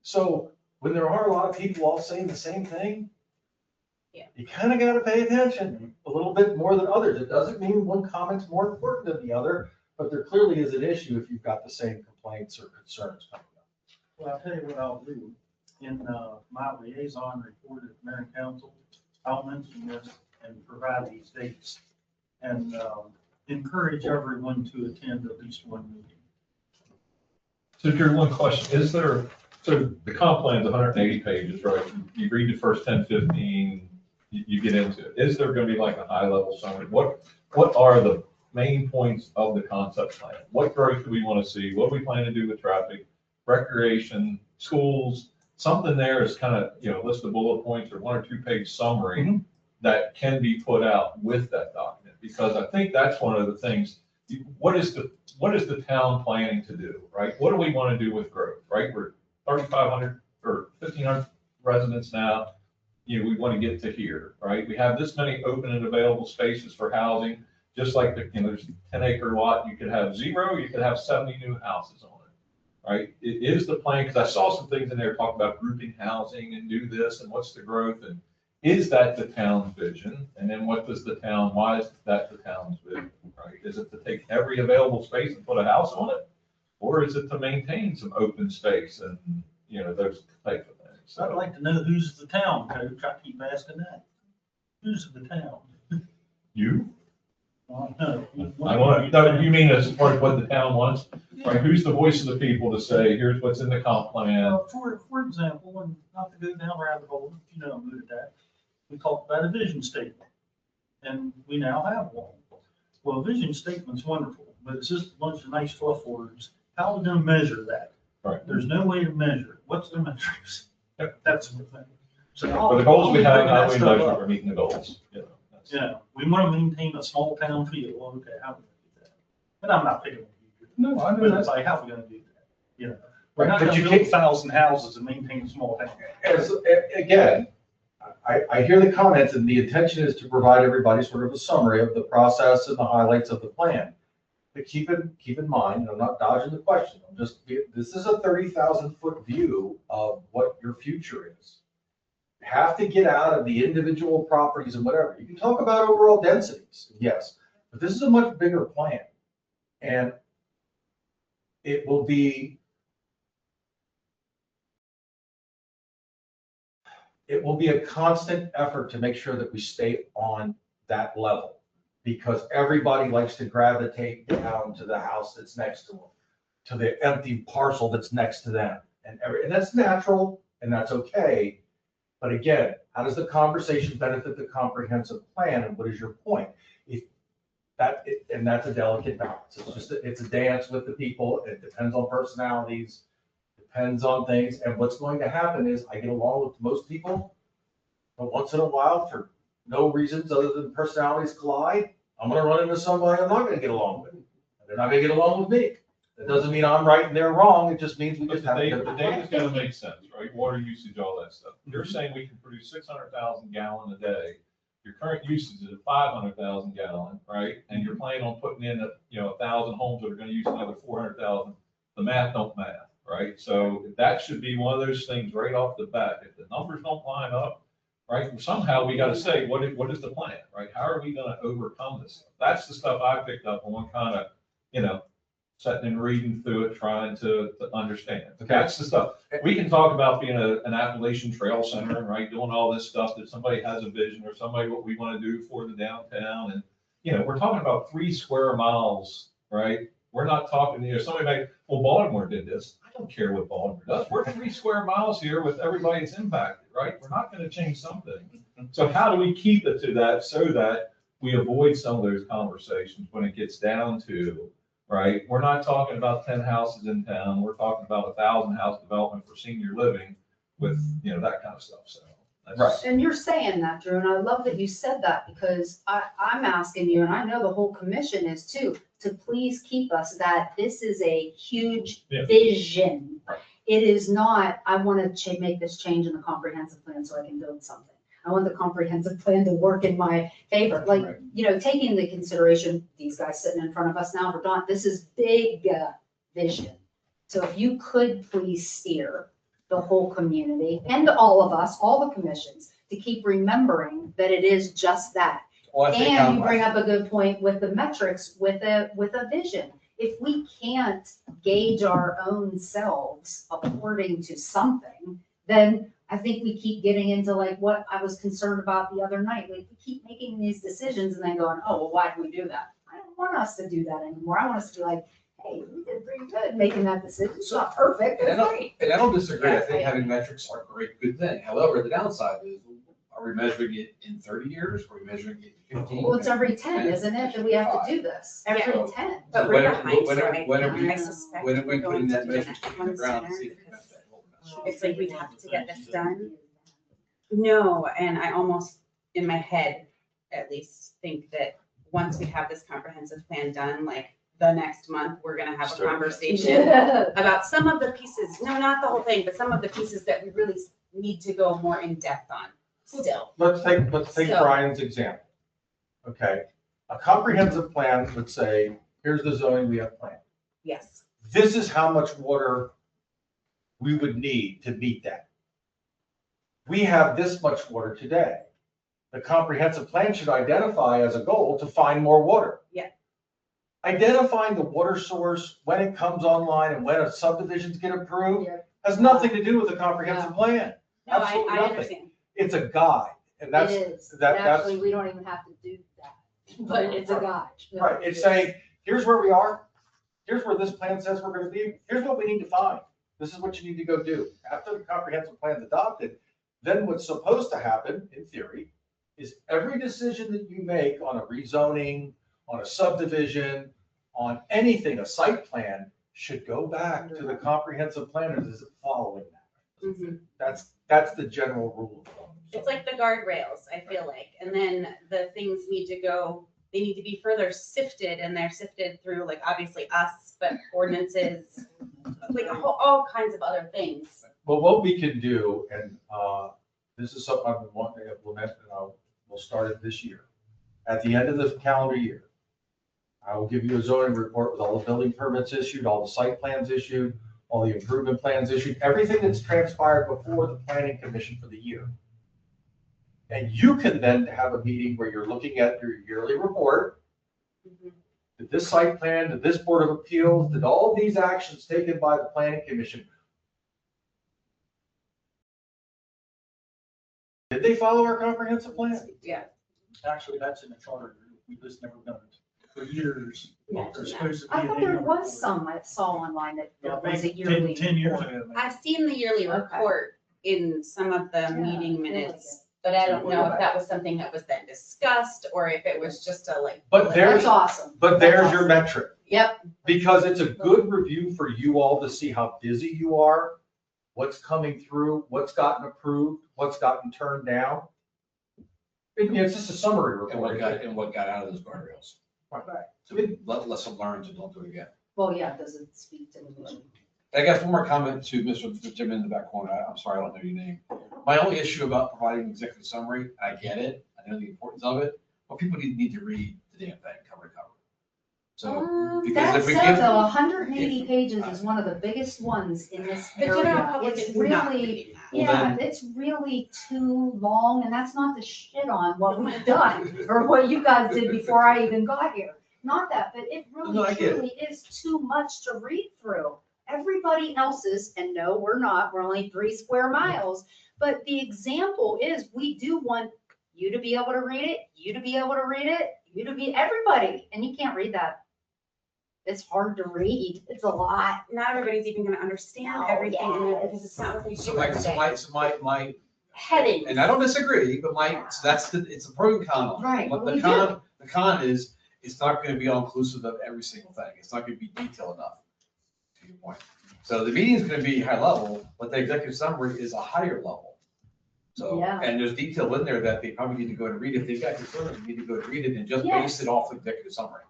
So when there are a lot of people all saying the same thing, Yeah. you kind of got to pay attention a little bit more than others. It doesn't mean one comment's more important than the other, but there clearly is an issue if you've got the same complaints or concerns coming up. Well, I'll tell you what I'll do. In my liaison report at Mayor and Council, I'll mention this and provide these dates and encourage everyone to attend at least one meeting. So Drew, one question, so the comp plan's 180 pages, right? You read the first 10, 15, you get into it. Is there gonna be like a high level summary? What are the main points of the concept plan? What growth do we wanna see? What do we plan to do with traffic, recreation, schools? Something there is kind of, list of bullet points or 1 or 2 page summary that can be put out with that document. Because I think that's one of the things, what is the town planning to do, right? What do we want to do with growth, right? We're 3,500 or 1,500 residents now. We want to get to here, right? We have this many open and available spaces for housing, just like there's a 10-acre lot, you could have 0, you could have 70 new houses on it, right? It is the plan, because I saw some things in there talk about grouping housing and do this and what's the growth, and is that the town's vision? And then why is that the town's vision, right? Is it to take every available space and put a house on it? Or is it to maintain some open space and, those type of things? So I'd like to know who's the town, Coach. I keep asking that. Who's the town? You? No. I want, no, you mean as far as what the town wants, right? Who's the voice of the people to say, here's what's in the comp plan? For example, and not to go down rabbit hole, you know, I'm good at that, we talked about a vision statement, and we now have one. Well, a vision statement's wonderful, but it's just a bunch of nice fluff words. How are we gonna measure that? Right. There's no way to measure it. What's the metrics? That's the thing. So For the goals we have, how bring we that stuff measure up. for meeting the goals, you know. that's- Yeah, we wanna maintain a small town feel. Well, okay, how are we gonna do that? And I'm not picking on you. No, I know But that. it's like, how are we gonna do that? You know, we're Right, not but gonna you build can't- 1,000 houses and maintain a small town. Again, I hear the comments and the intention is to provide everybody sort of a summary of the process and the highlights of the plan. But keep in mind, and I'm not dodging the question, this is a 30,000-foot view of what your future is. You have to get out of the individual properties and whatever. You can talk about overall densities, yes, but this is a much bigger plan. And it will be a constant effort to make sure that we stay on that level. Because everybody likes to gravitate down to the house that's next to them, to the empty parcel that's next to them. And that's natural and that's okay. But again, how does the conversation benefit the comprehensive plan? And what is your point? And that's a delicate balance. It's a dance with the people. It depends on personalities, depends on things. And what's going to happen is I get along with most people, but once in a while, for no reasons other than personalities collide, I'm gonna run into somebody I'm not gonna get along with. They're not gonna get along with me. That doesn't mean I'm right and they're wrong. It just means we But just the have data, to. the data's gotta make sense, right? Water usage, all that stuff. You're saying we can produce 600,000 gallon a day. Your current usage is at 500,000 gallon, right? And you're planning on putting in 1,000 homes that are gonna use another 400,000. The math don't math, right? So that should be one of those things right off the bat. If the numbers don't line up, right, somehow we gotta say, what is the plan, right? How are we gonna overcome this? That's the stuff I picked up on, kind of, sitting and reading through it, trying to understand. That's the stuff. We can talk about being an Appalachian Trail Center, right, doing all this stuff that somebody has a vision or somebody what we wanna do for the downtown. And, we're talking about 3 square miles, right? We're not talking, somebody may, well, Baltimore did this. I don't care what Baltimore does. We're 3 square miles here with everybody that's impacted, right? We're not gonna change something. So how do we keep it to that so that we avoid some of those conversations when it gets down to, right? We're not talking about 10 houses in town. We're talking about 1,000 house development for senior living with, that kind of stuff, so. that's- And you're saying that, Drew, and I love that you said that, because I'm asking you, and I know the whole commission is too, to please keep us that this is a huge Yeah. vision. Right. It is not, I want to make this change in the comprehensive plan so I can build something. I want the comprehensive plan to work in my favor, like, taking into consideration, these guys sitting in front of us now, Verdant, this is big vision. So if you could please steer the whole community and all of us, all the commissions, to keep remembering that it is just that. Well, I think And you bring up a good point with the metrics, with a vision. If we can't gauge our own selves according to something, then I think we keep getting into like what I was concerned about the other night. Like, we keep making these decisions and then going, oh, well, why do we do that? I don't want us to do that anymore. I want us to be like, hey, we did pretty good making that decision. It's not perfect, but And I it's don't, great. and I don't disagree. I Yes, think I- having metrics are a great, good thing. However, the downside is, are we measuring it in 30 years? Are we measuring it in 15? Well, it's every 10, isn't it, that we have to do this? Every Yeah. 10. But When we're are- behind, when so are- I when are we- I suspect When are we we're going putting to that do the measure next in the one ground to sooner see if we because met that goal or not? it's like we have to get this done. No, and I almost, in my head, at least, think that once we have this comprehensive plan done, like the next month, we're gonna have a conversation about some of the pieces, no, not the whole thing, but some of the pieces that we really need to go more in depth on still. Let's take So- Brian's example. Okay, a comprehensive plan would say, here's the zoning we have planned. Yes. This is how much water we would need to meet that. We have this much water today. The comprehensive plan should identify as a goal to find more water. Yeah. Identifying the water source, when it comes online and when subdivisions get approved, Yeah. has nothing to do with the comprehensive plan. No, Absolutely I nothing. understand. It's a guide, and that's, It is. that's. Actually, we don't even have to do that. but it's a guide. Right, it's saying, here's where we are, here's where this plan says we're gonna be, here's what we need to find. This is what you need to go do. After the comprehensive plan's adopted, then what's supposed to happen, in theory, is every decision that you make on a rezoning, on a subdivision, on anything, a site plan, should go back to the comprehensive planners as following that. Mhm. That's the general rule of thumb. It's like the guardrails, I feel like, and then the things need to go, they need to be further sifted, and they're sifted through, like, obviously us, but ordinances, like, all kinds of other things. But what we can do, and this is something I've been wanting to implement, and we'll start it this year. At the end of the calendar year, I will give you a zoning report with all the building permits issued, all the site plans issued, all the improvement plans issued, everything that's transpired before the planning commission for the year. And you can then have a meeting where you're looking at your yearly report. Mhm. Did this site plan, did this Board of Appeals, did all these actions taken by the planning commission, did they follow our comprehensive plan? Yeah. Actually, that's in the charter. We've just never done it for years. Yeah. There's supposed to be I an thought there annual was report. some I saw online that there Yeah, was a maybe yearly. 10 years report. ago. maybe. I've seen the yearly Okay. report in some of the Yeah, meeting I like minutes, but I don't know if that was something that was then discussed, or if it was just a like. But there's, That's awesome. but That's there's your awesome. metric. Yep, Because it's a good review for you all to see how busy you are, what's coming through, what's gotten approved, what's gotten turned down. It's just a summary And what report. got out of those guardrails. Right. So we lesson learned, so don't do it again. Well, yeah, does it speak to the mission? I guess one more comment to Mr. Jim in the back corner. I'm sorry, I don't know your name. My only issue about providing an executive summary, I get it, I know the importance of it, but people need to read the damn thing cover to cover. So, because That if we said, give. though, 180 pages is one of the biggest ones in this but general area. public It's is not really, reading that. Well, yeah, it's really too long, and that's not to shit on what we've done, or what you guys did before I even got here. Not that, but it No, really I get it. truly is too much to read through. Everybody else's, and no, we're not, we're only 3 square miles, but the example is, we do want you to be able to read it, you to be able to read it, you to be, everybody, and you can't read that. It's hard to read, it's a lot. Not everybody's even gonna understand No, everything in there, yes. because it's not what they So do my, every so day. my, so my, Headings. and I don't disagree, but so that's it's a pro and con on it. Right, What we the con is, it's not gonna be all inclusive of every single thing. It's not gonna be detailed enough, to your point. So the meeting's gonna be high level, but the executive summary is a higher level. So, Yeah. and there's detail in there that they probably need to go and read. If they've got concerns, they need to go and read it and just Yes. base it off the executive summary.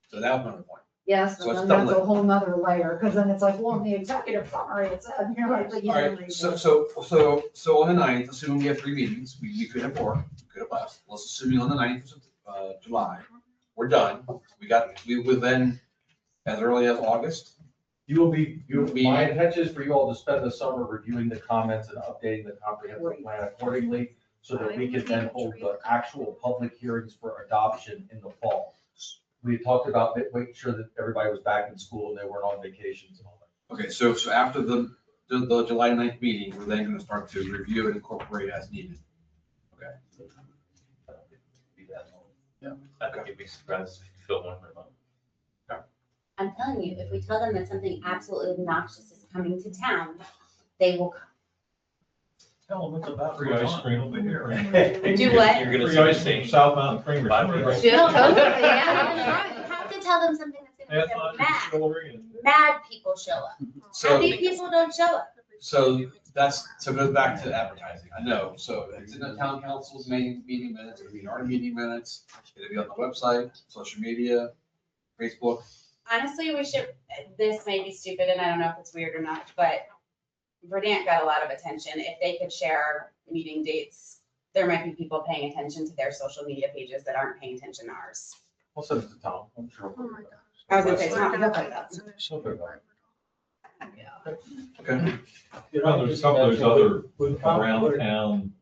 So that was another point. Yes, So but it's then that's a double. whole nother layer, because then it's like, well, in the executive summary, it said, you're like, but you All didn't right, read so, it. so on the 9th, assuming we have 3 meetings, we could have 4, could have less. Let's assuming on the 9th of July, we're done. We will then, as early as August, My intention is for you all to spend the summer reviewing the comments and updating the comprehensive plan accordingly, so that we can then hold the actual public hearings for adoption in the fall. We talked about making sure that everybody was back in school and they weren't on vacations and all that. okay, so after the July 9th meeting, we're then gonna start to review and incorporate as needed. Okay. Yeah, I think you'd be surprised if you feel one more month. I'm telling you, if we tell them that something absolutely obnoxious is coming to town, they will come. Tell them it's about. Free ice cream over here. Do what? You're gonna Free see ice the cream, same. South Mountain Creamery. Right. Jill, Totally, yeah. You have to tell them something that's gonna Half make them mad. distillery and. Mad people show up. So, Happy people don't show up. so it goes back to advertising. I know, so it's in the town council's main meeting minutes, it'll be in our meeting minutes, it'll be on the website, social media, Facebook. Honestly, we should, this may be stupid, and I don't know if it's weird or not, but Verdant got a lot of attention. If they could share meeting dates, there might be people paying attention to their social media pages that aren't paying attention to ours. I'll send it to Tom, I'm sure. I was gonna say, Tom, he'll put it up. Okay. Well, there's a couple of those other around town,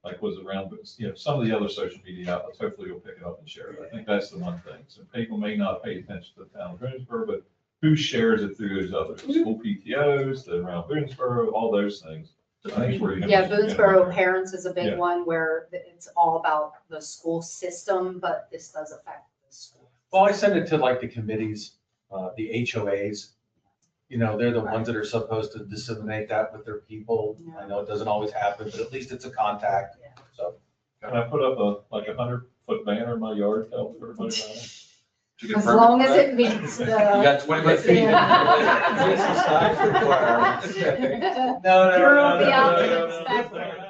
like was around, but some of the other social media outlets, hopefully you'll pick it up and share it. I think that's the one thing. So people may not pay attention to the town of Boonsboro, but who shares it through those others? The school PTOs, the around Boonsboro, all those things. That's where you have- Yeah, Boonesboro parents is a Yeah. big one where it's all about the school system, but this does affect the school. Well, I send it to like the committees, the HOAs. You know, they're the ones that are supposed to disseminate that with their people. I know it doesn't always happen, but at least it's a contact, so. Can I put up like 100-foot banner in my yard, tell everybody about it? Did you get As permit long for as that? it meets You the. got 25 feet. No, Drew will be out there no, inspecting.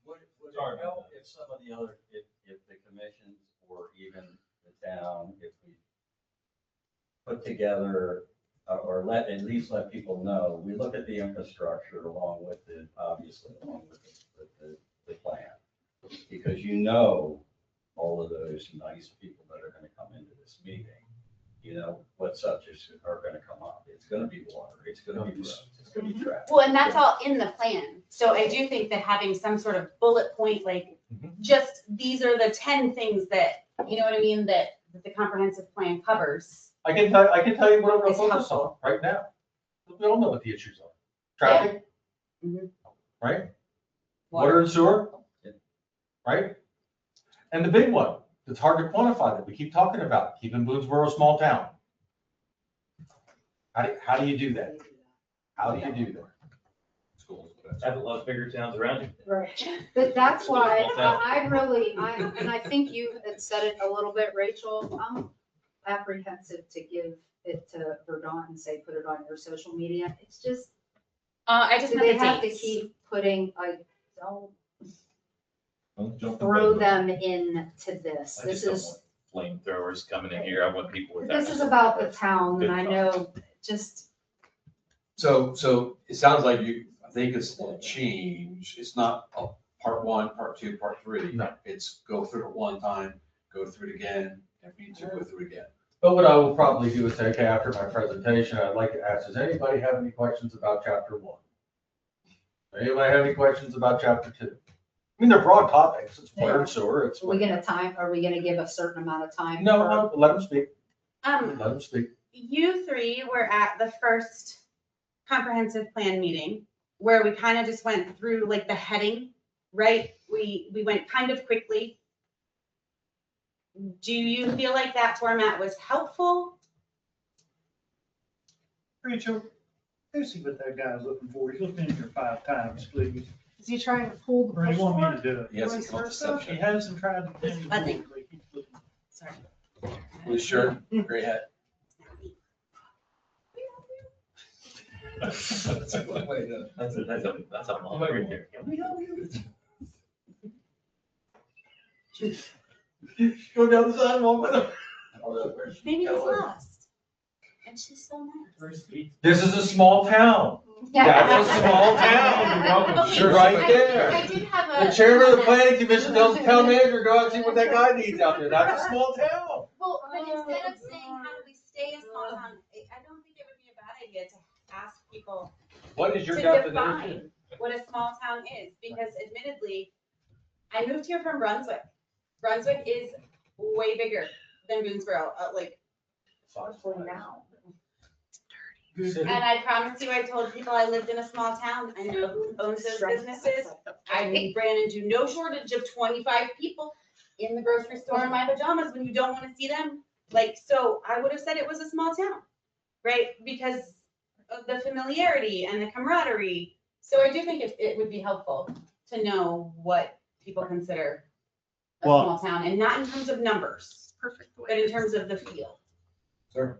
Would it help if some of the other, if the commissions or even the town, if we put together, or at least let people know, we look at the infrastructure along with the, obviously, along with the plan. Because you know, all of those nice people that are gonna come into this meeting, you know, what subjects are gonna come up. It's gonna be water, it's gonna be roads, it's gonna be traffic. Well, and that's all in the plan. So I do think that having some sort of bullet point, like, just, these are the 10 things that, you know what I mean, that the comprehensive plan covers. I can tell you what I'm gonna It's focus on helpful. right now. We all know what the issues are. Traffic, Mhm. right? Water and sewer, right? And the big one, that's hard to quantify that we keep talking about, keeping Boonesboro a small town. How do you do that? How do you do that? Schools. Have a lot of bigger towns around you. Right, but that's why Small town. and I think you had said it a little bit, Rachel, I'm apprehensive to give it to Verdant and say, put it on your social media. It's just, I just do meant they the have to dates. keep putting, like, don't Don't jump in throw bed. them into this. I This just don't is, want flamethrowers coming in here. I want people with. this is about the town, and I know, just, So it sounds like I think it's a change. It's not a part 1, part 2, part 3. No. It's go through it one time, go through it again, and need to go through it again. But what I will probably do is say, okay, after my presentation, I'd like to ask, does anybody have any questions about chapter 1? Anybody have any questions about chapter 2? I mean, they're broad topics. It's water and sewer, it's. are we gonna give a certain amount of time? No, for- no, let them speak. Um, Let them speak. you three were at the first comprehensive plan meeting where we kind of just went through like the heading, right? We went kind of quickly. Do you feel like that format was helpful? Rachel, go see what that guy's looking for. He's looking in here 5 times, please. Is he trying to pull the Or do you want me to push do it? Yes, Vice it's not versa? deception. He hasn't tried to. do anything, I think- but he keeps looking. Sorry. Blue shirt, gray hat. That's a long right there. Go down the sidewalk with them. Maybe he's lost. And she's so nice. This is a small town. That's a small town. Okay, You're right there. I did have a. The chairman of the planning commission tells the town manager, go out and see what that guy needs out there. That's a small town. Well, but instead of saying, how do we stay a small town, I don't think it would be a bad idea to ask people What is to your definition? define what a small town is, because admittedly, I moved here from Brunswick. Brunswick is way bigger than Boonesboro, like, now. and I promise you, I told people I lived in a small town. I know who owns those businesses. I ran into no shortage of 25 people in the grocery store in my pajamas when you don't want to see them. Like, so I would have said it was a small town, right? Because of the familiarity and the camaraderie. So I do think it would be helpful to know what people consider a Well- small town, and not in terms of numbers, but in terms of the feel.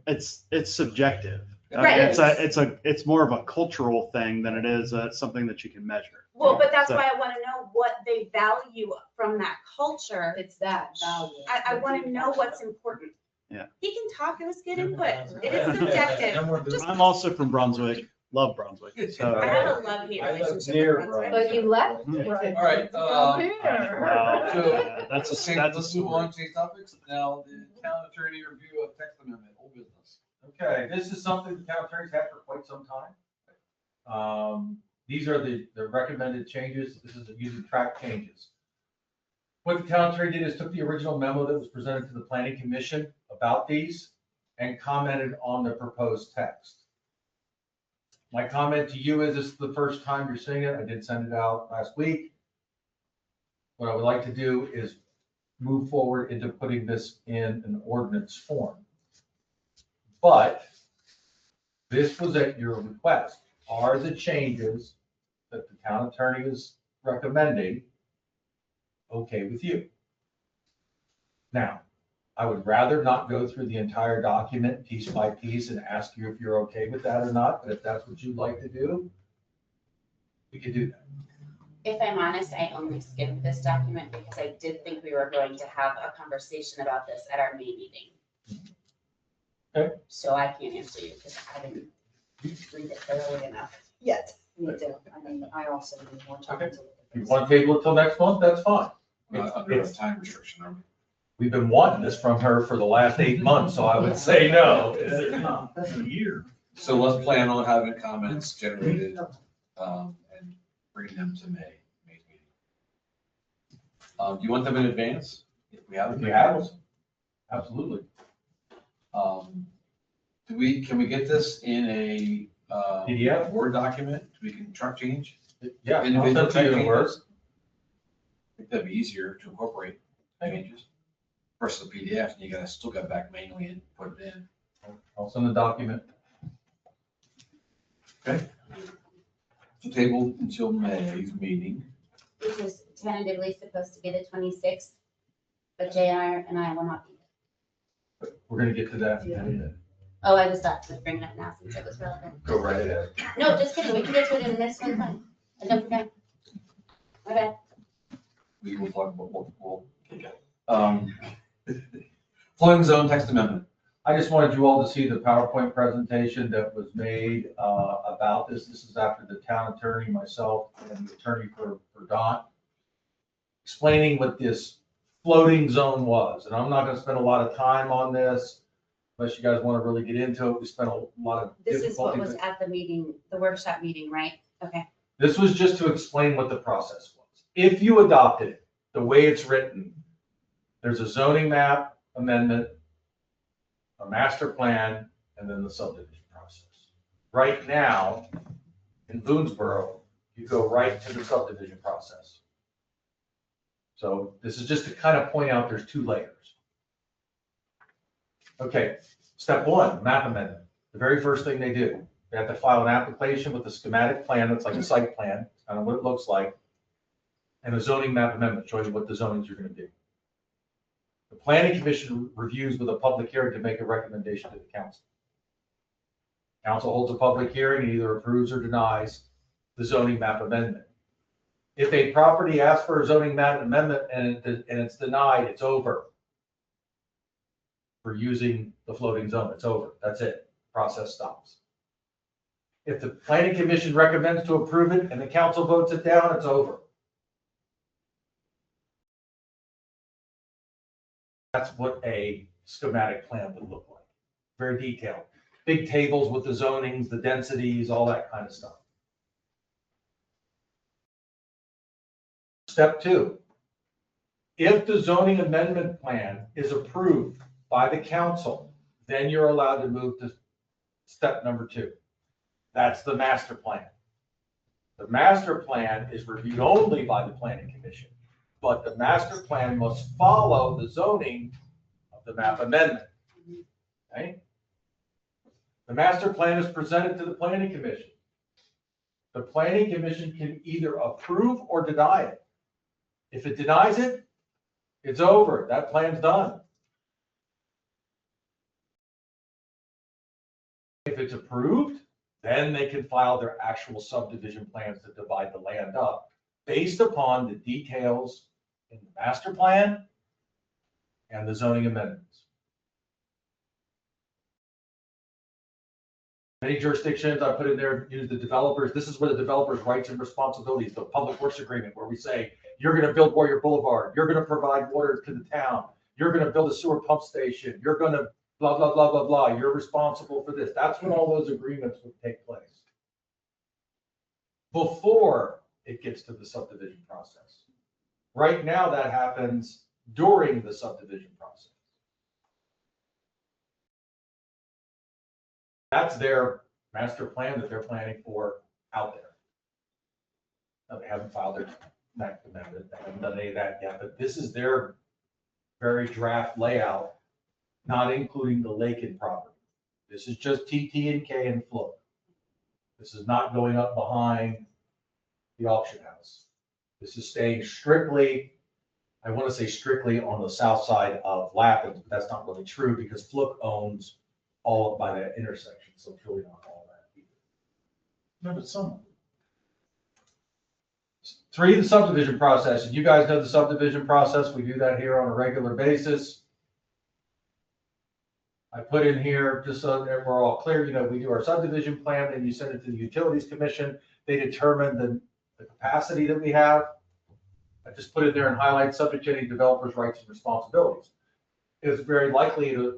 It's subjective. I mean, Right. it's more of a cultural thing than it is something that you can measure. Well, but that's So- why I want to know what they value from that culture. It's that value. I want to know what's important. Yeah. He can talk, it was good input. It is subjective. I'm also from Brunswick, love Brunswick, so. I have a love-hate I live relationship near with Brunswick. But you left. Hmm. right? All right, Well, So- that's a, Okay, that's a let's move story. on to these topics. Now, the town attorney review of text amendment, old business. Okay, this is something the town attorney's had for quite some time. These are the recommended changes. This is using track changes. What the town attorney did is took the original memo that was presented to the planning commission about these and commented on the proposed text. My comment to you is this is the first time you're seeing it. I did send it out last week. What I would like to do is move forward into putting this in an ordinance form. But this was at your request. Are the changes that the town attorney is recommending okay with you? Now, I would rather not go through the entire document piece by piece and ask you if you're okay with that or not, but if that's what you'd like to do, we can do that. If I'm honest, I only skimmed this document because I did think we were going to have a conversation about this at our May meeting. Okay. So I can't answer you because I didn't read it thoroughly enough yet. Me too. I mean, I also need more time to look If at you this. want to table it till next month, that's fine. Under a time restriction, are we? We've been wanting this from her for the last 8 months, so I would say no. That's a year. So let's plan on having comments generated, and bring them to May meeting. Do you want them in advance? If we have If them. you have them. Absolutely. Can we get this in a, PDF? Word document? We can truck change? Yeah. I'll Individual send it to you in changes? Word. I think that'd be easier to incorporate changes versus the PDF, and you gotta, still got back manually and put it in. I'll send the document. Okay. So table until May's meeting. Which is tentatively supposed to be the 26th, but JR and I will not be there. We're gonna get to that in a minute. Oh, I just thought to bring it up now since it was relevant. Go right ahead. No, just kidding, we can get to it in this one time. And don't forget. My bad. We will talk about, we'll kick it. Flooding zone text amendment. I just wanted you all to see the PowerPoint presentation that was made about this. This is after the town attorney, myself, and the attorney for Don, explaining what this floating zone was. And I'm not gonna spend a lot of time on this, unless you guys want to really get into it. We spent a lot of This is what difficulty. was at the meeting, the workshop meeting, right? Okay. This was just to explain what the process was. If you adopted it, the way it's written, there's a zoning map amendment, a master plan, and then the subdivision process. Right now, in Boonesboro, you go right to the subdivision process. So this is just to kind of point out there's 2 layers. Okay, step 1, map amendment. The very first thing they do, they have to file an application with a schematic plan that's like a site plan, kind of what it looks like, and a zoning map amendment showing you what the zonings are going to do. The planning commission reviews with a public hearing to make a recommendation to the council. Council holds a public hearing and either approves or denies the zoning map amendment. If a property asks for a zoning map amendment and it's denied, it's over. For using the floating zone, it's over. That's it. Process stops. If the planning commission recommends to approve it and the council votes it down, it's over. That's what a schematic plan would look like. Very detailed. Big tables with the zonings, the densities, all that kind of stuff. Step 2. If the zoning amendment plan is approved by the council, then you're allowed to move to step number 2. That's the master plan. The master plan is reviewed only by the planning commission, but the master plan must follow the zoning of the map amendment. Okay? The master plan is presented to the planning commission. The planning commission can either approve or deny it. If it denies it, it's over. That plan's done. If it's approved, then they can file their actual subdivision plans to divide the land up based upon the details in the master plan and the zoning amendments. Many jurisdictions I put in there use the developers. This is where the developers' rights and responsibilities, the public works agreement, where we say, you're going to build Warrior Boulevard, you're going to provide water to the town, you're going to build a sewer pump station, you're going to blah, blah, blah, blah, blah, you're responsible for this. That's when all those agreements would take place. Before it gets to the subdivision process. Right now, that happens during the subdivision process. That's their master plan that they're planning for out there. Now, they haven't filed their next amendment, they haven't done any of that yet, but this is their very draft layout, not including the Lakin property. This is just TT&K and Float. This is not going up behind the auction house. This is staying strictly, I want to say strictly on the south side of Lappin, but that's not really true because Flook owns all up by that intersection, so it's really not all that either. No, but some. Three, the subdivision process. And you guys know the subdivision process. We do that here on a regular basis. I put in here, just so that we're all clear, we do our subdivision plan, then you send it to the Utilities Commission. They determine the capacity that we have. I just put it there and highlight subject to any developer's rights and responsibilities. It's very likely a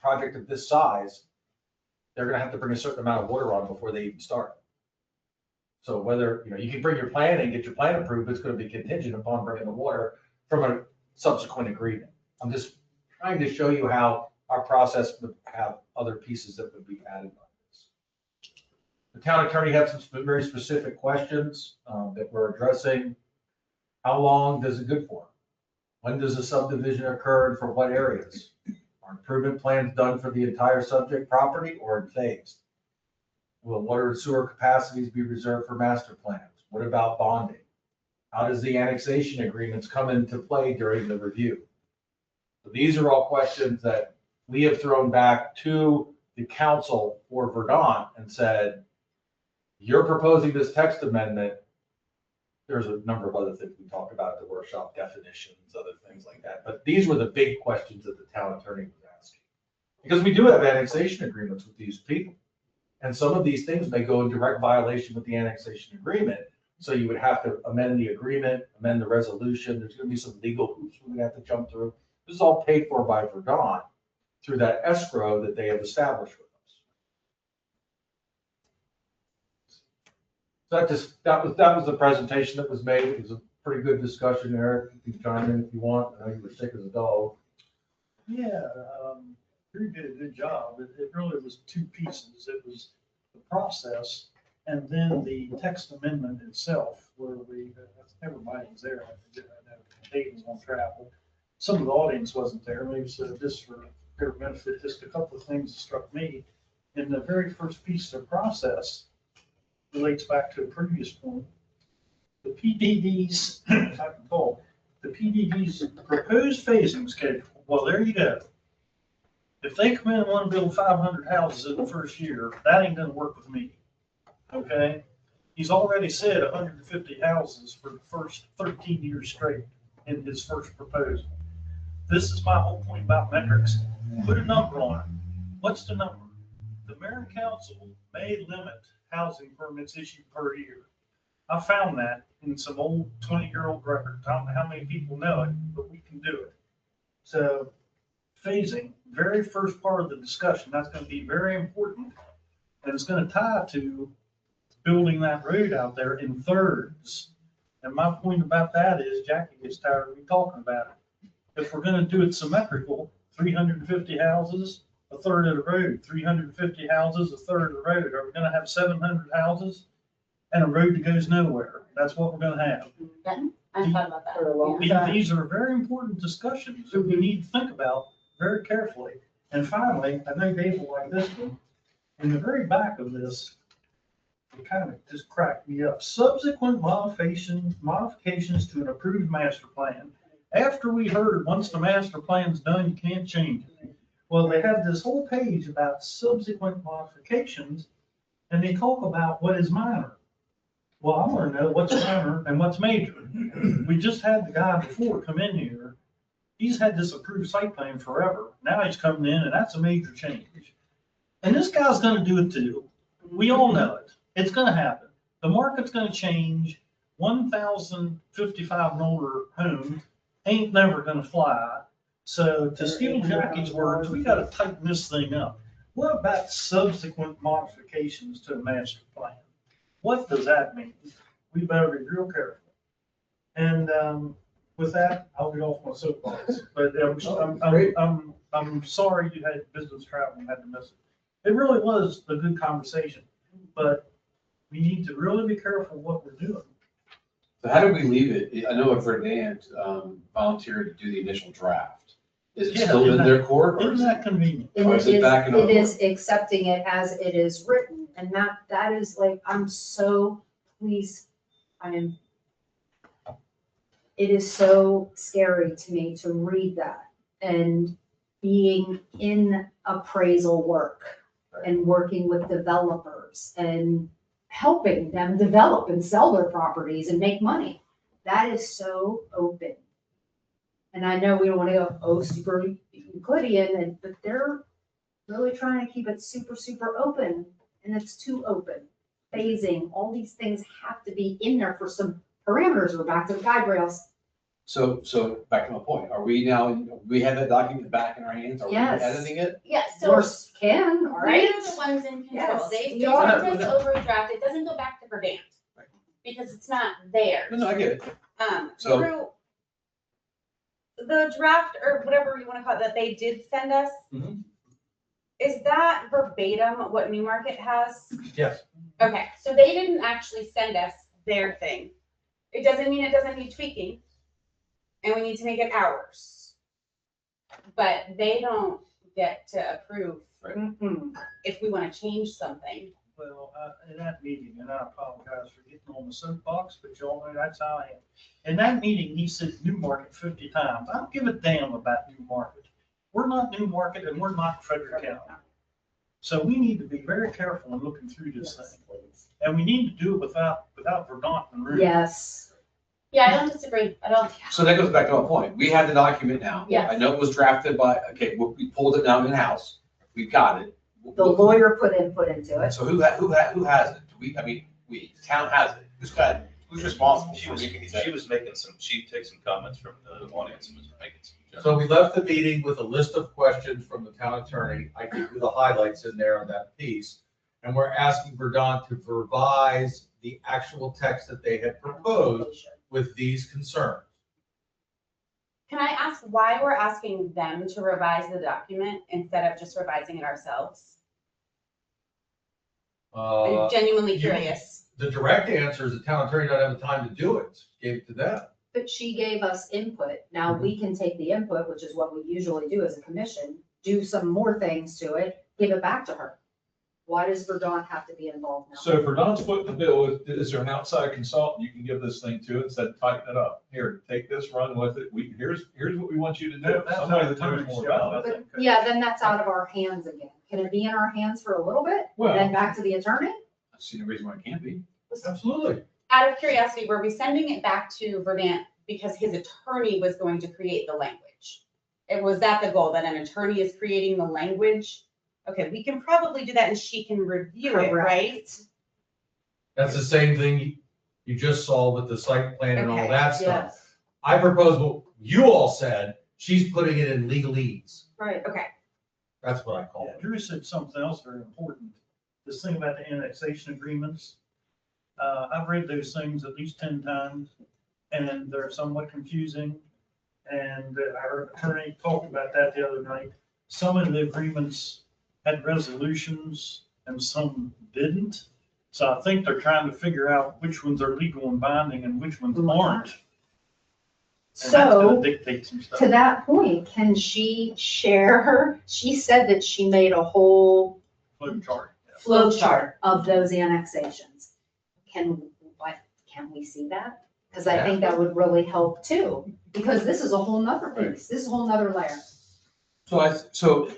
project of this size, they're gonna have to bring a certain amount of water on before they even start. So whether, you can bring your plan and get your plan approved, it's gonna be contingent upon bringing the water from a subsequent agreement. I'm just trying to show you how our process would have other pieces that would be added on this. The town attorney had some very specific questions that we're addressing. How long does it good for? When does a subdivision occur and for what areas? Are improvement plans done for the entire subject property or in phased? Will water and sewer capacities be reserved for master plans? What about bonding? How does the annexation agreements come into play during the review? So these are all questions that we have thrown back to the council for Verdant and said, you're proposing this text amendment. There's a number of other things we talked about at the workshop, definitions, other things like that. But these were the big questions that the town attorney was asking. Because we do have annexation agreements with these people. And some of these things may go in direct violation with the annexation agreement. So you would have to amend the agreement, amend the resolution. There's going to be some legal hoops we have to jump through. This is all paid for by Verdant through that escrow that they have established with us. So that was the presentation that was made. It was a pretty good discussion, Eric. You can chime in if you want. I know you were sick as a dog. Yeah, you did a good job. It really was two pieces. It was the process and then the text amendment itself, where everybody was there. I know Dave was on travel. Some of the audience wasn't there, maybe so just for their benefit, just a couple of things that struck me. In the very first piece of the process relates back to a previous point. The PDD's, if I can call, the PDD's proposed phasing schedule. Well, there you go. If they come in and want to build 500 houses in the first year, that ain't gonna work with me, okay? He's already said 150 houses for the first 13 years straight in his first proposal. This is my whole point about metrics. Put a number on it. What's the number? The mayor and council may limit housing permits issued per year. I found that in some old 20-year-old records. I don't know how many people know it, but we can do it. So phasing, very first part of the discussion, that's going to be very important. And it's going to tie to building that road out there in thirds. And my point about that is Jackie gets tired of me talking about it. If we're going to do it symmetrical, 350 houses, a third of the road, 350 houses, a third of the road. Are we going to have 700 houses and a road that goes nowhere? That's what we're going to have. I thought about that. These are very important discussions that we need to think about very carefully. And finally, I know Dave will like this one. In the very back of this, it kind of just cracked me up. Subsequent modifications to an approved master plan. After we heard once the master plan's done, you can't change it. Well, they have this whole page about subsequent modifications, and they talk about what is minor. Well, I want to know what's minor and what's major. We just had the guy before come in here. He's had this approved site plan forever. Now he's coming in, and that's a major change. And this guy's going to do it too. We all know it. It's going to happen. The market's going to change. 1,055 and older homes ain't never going to fly. So to steal Jackie's words, we got to tighten this thing up. What about subsequent modifications to a master plan? What does that mean? We better be real careful. And with that, I'll get off my soapbox. But I'm sorry you had business travel and had to miss it. It really was a good conversation, but we need to really be careful what we're doing. So how do we leave it? I know Ferdinand volunteered to do the initial draft. Is it Yeah, still in isn't their court? or Isn't that convenient? And Or it is it back in our it is accepting it as it is written, and that is like, I'm so pleased, it is so scary to me to read that, and being in appraisal work and working with developers and helping them develop and sell their properties and make money. That is so open. And I know we don't want to go, oh, super Euclidean, but they're really trying to keep it super, super open, and it's too open. Phasing, all these things have to be in there for some parameters. We're back to the guide rails. So back to my point, are we now, we have that document back in our hands? Are we Yes. editing it? Yeah, Or so can, all right? we're the ones in control. Yes, They we are. sent us over a draft. It doesn't go back to Verdant Right. because it's not there. No, I get it. So- Through the draft or whatever you want to call it that they did send us, Mhm. is that verbatim what Newmarket has? Yes. Okay, so they didn't actually send us their thing. It doesn't mean it doesn't need tweaking, and we need to make it ours. But they don't get to approve if we want to change something. Well, in that meeting, and I apologize for getting on the soapbox, but y'all know that's how I am. In that meeting, he said Newmarket 50 times. I don't give a damn about Newmarket. We're not Newmarket and we're not Frederick County. So we need to be very careful in looking through this thing. And we need to do it without Verdant and room. Yes. Yeah, I don't disagree. I don't. So that goes back to my point. We have the document now. Yes. I know it was drafted by, okay, we pulled it down in-house. We've got it. The lawyer put input into it. So who has it? The town has it. Who's responsible She for was, making these she edits? was making some, she took some comments from the audience and was making some. So we left the meeting with a list of questions from the town attorney. I gave you the highlights in there on that piece. And we're asking Verdant to revise the actual text that they had proposed with these concerns. Can I ask why we're asking them to revise the document instead of just revising it ourselves? I'm genuinely you- curious. The direct answer is the town attorney doesn't have the time to do it. Gave it to them. But she gave us input. Now we can take the input, which is what we usually do as a commission, do some more things to it, give it back to her. Why does Verdant have to be involved now? So for Don's foot in the bill, is there an outside consultant you can give this thing to and said, tighten it up? Here, take this, run with it. Here's what we want you to do. That's Somebody how that knows attorneys more job, about I it. think. Yeah, then that's out of our hands again. Can it be in our hands for a little bit? Well- Then back to the attorney? I see no reason why it can't be. Absolutely. Out of curiosity, were we sending it back to Verdant because his attorney was going to create the language? Was that the goal, that an attorney is creating the language? Okay, we can probably do that and she can review it, Correct. right? That's the same thing you just saw with the site plan and all Okay, that stuff. Yes. I propose what you all said, she's putting it in legalese. Right. Okay, That's what I call Yeah, it. Drew said something else very important. This thing about the annexation agreements. I've read those things at least 10 times and they're somewhat confusing. And our attorney talked about that the other night. Some of the agreements had resolutions and some didn't. So I think they're trying to figure out which ones are legal and binding and which ones aren't. And that's So, gonna dictate some stuff. to that point, can she share she said that she made a whole Flow chart. Yeah. flow chart of those annexations. Can we see that? Because I think that would really help too, because this is a whole nother piece, this is a whole nother layer. So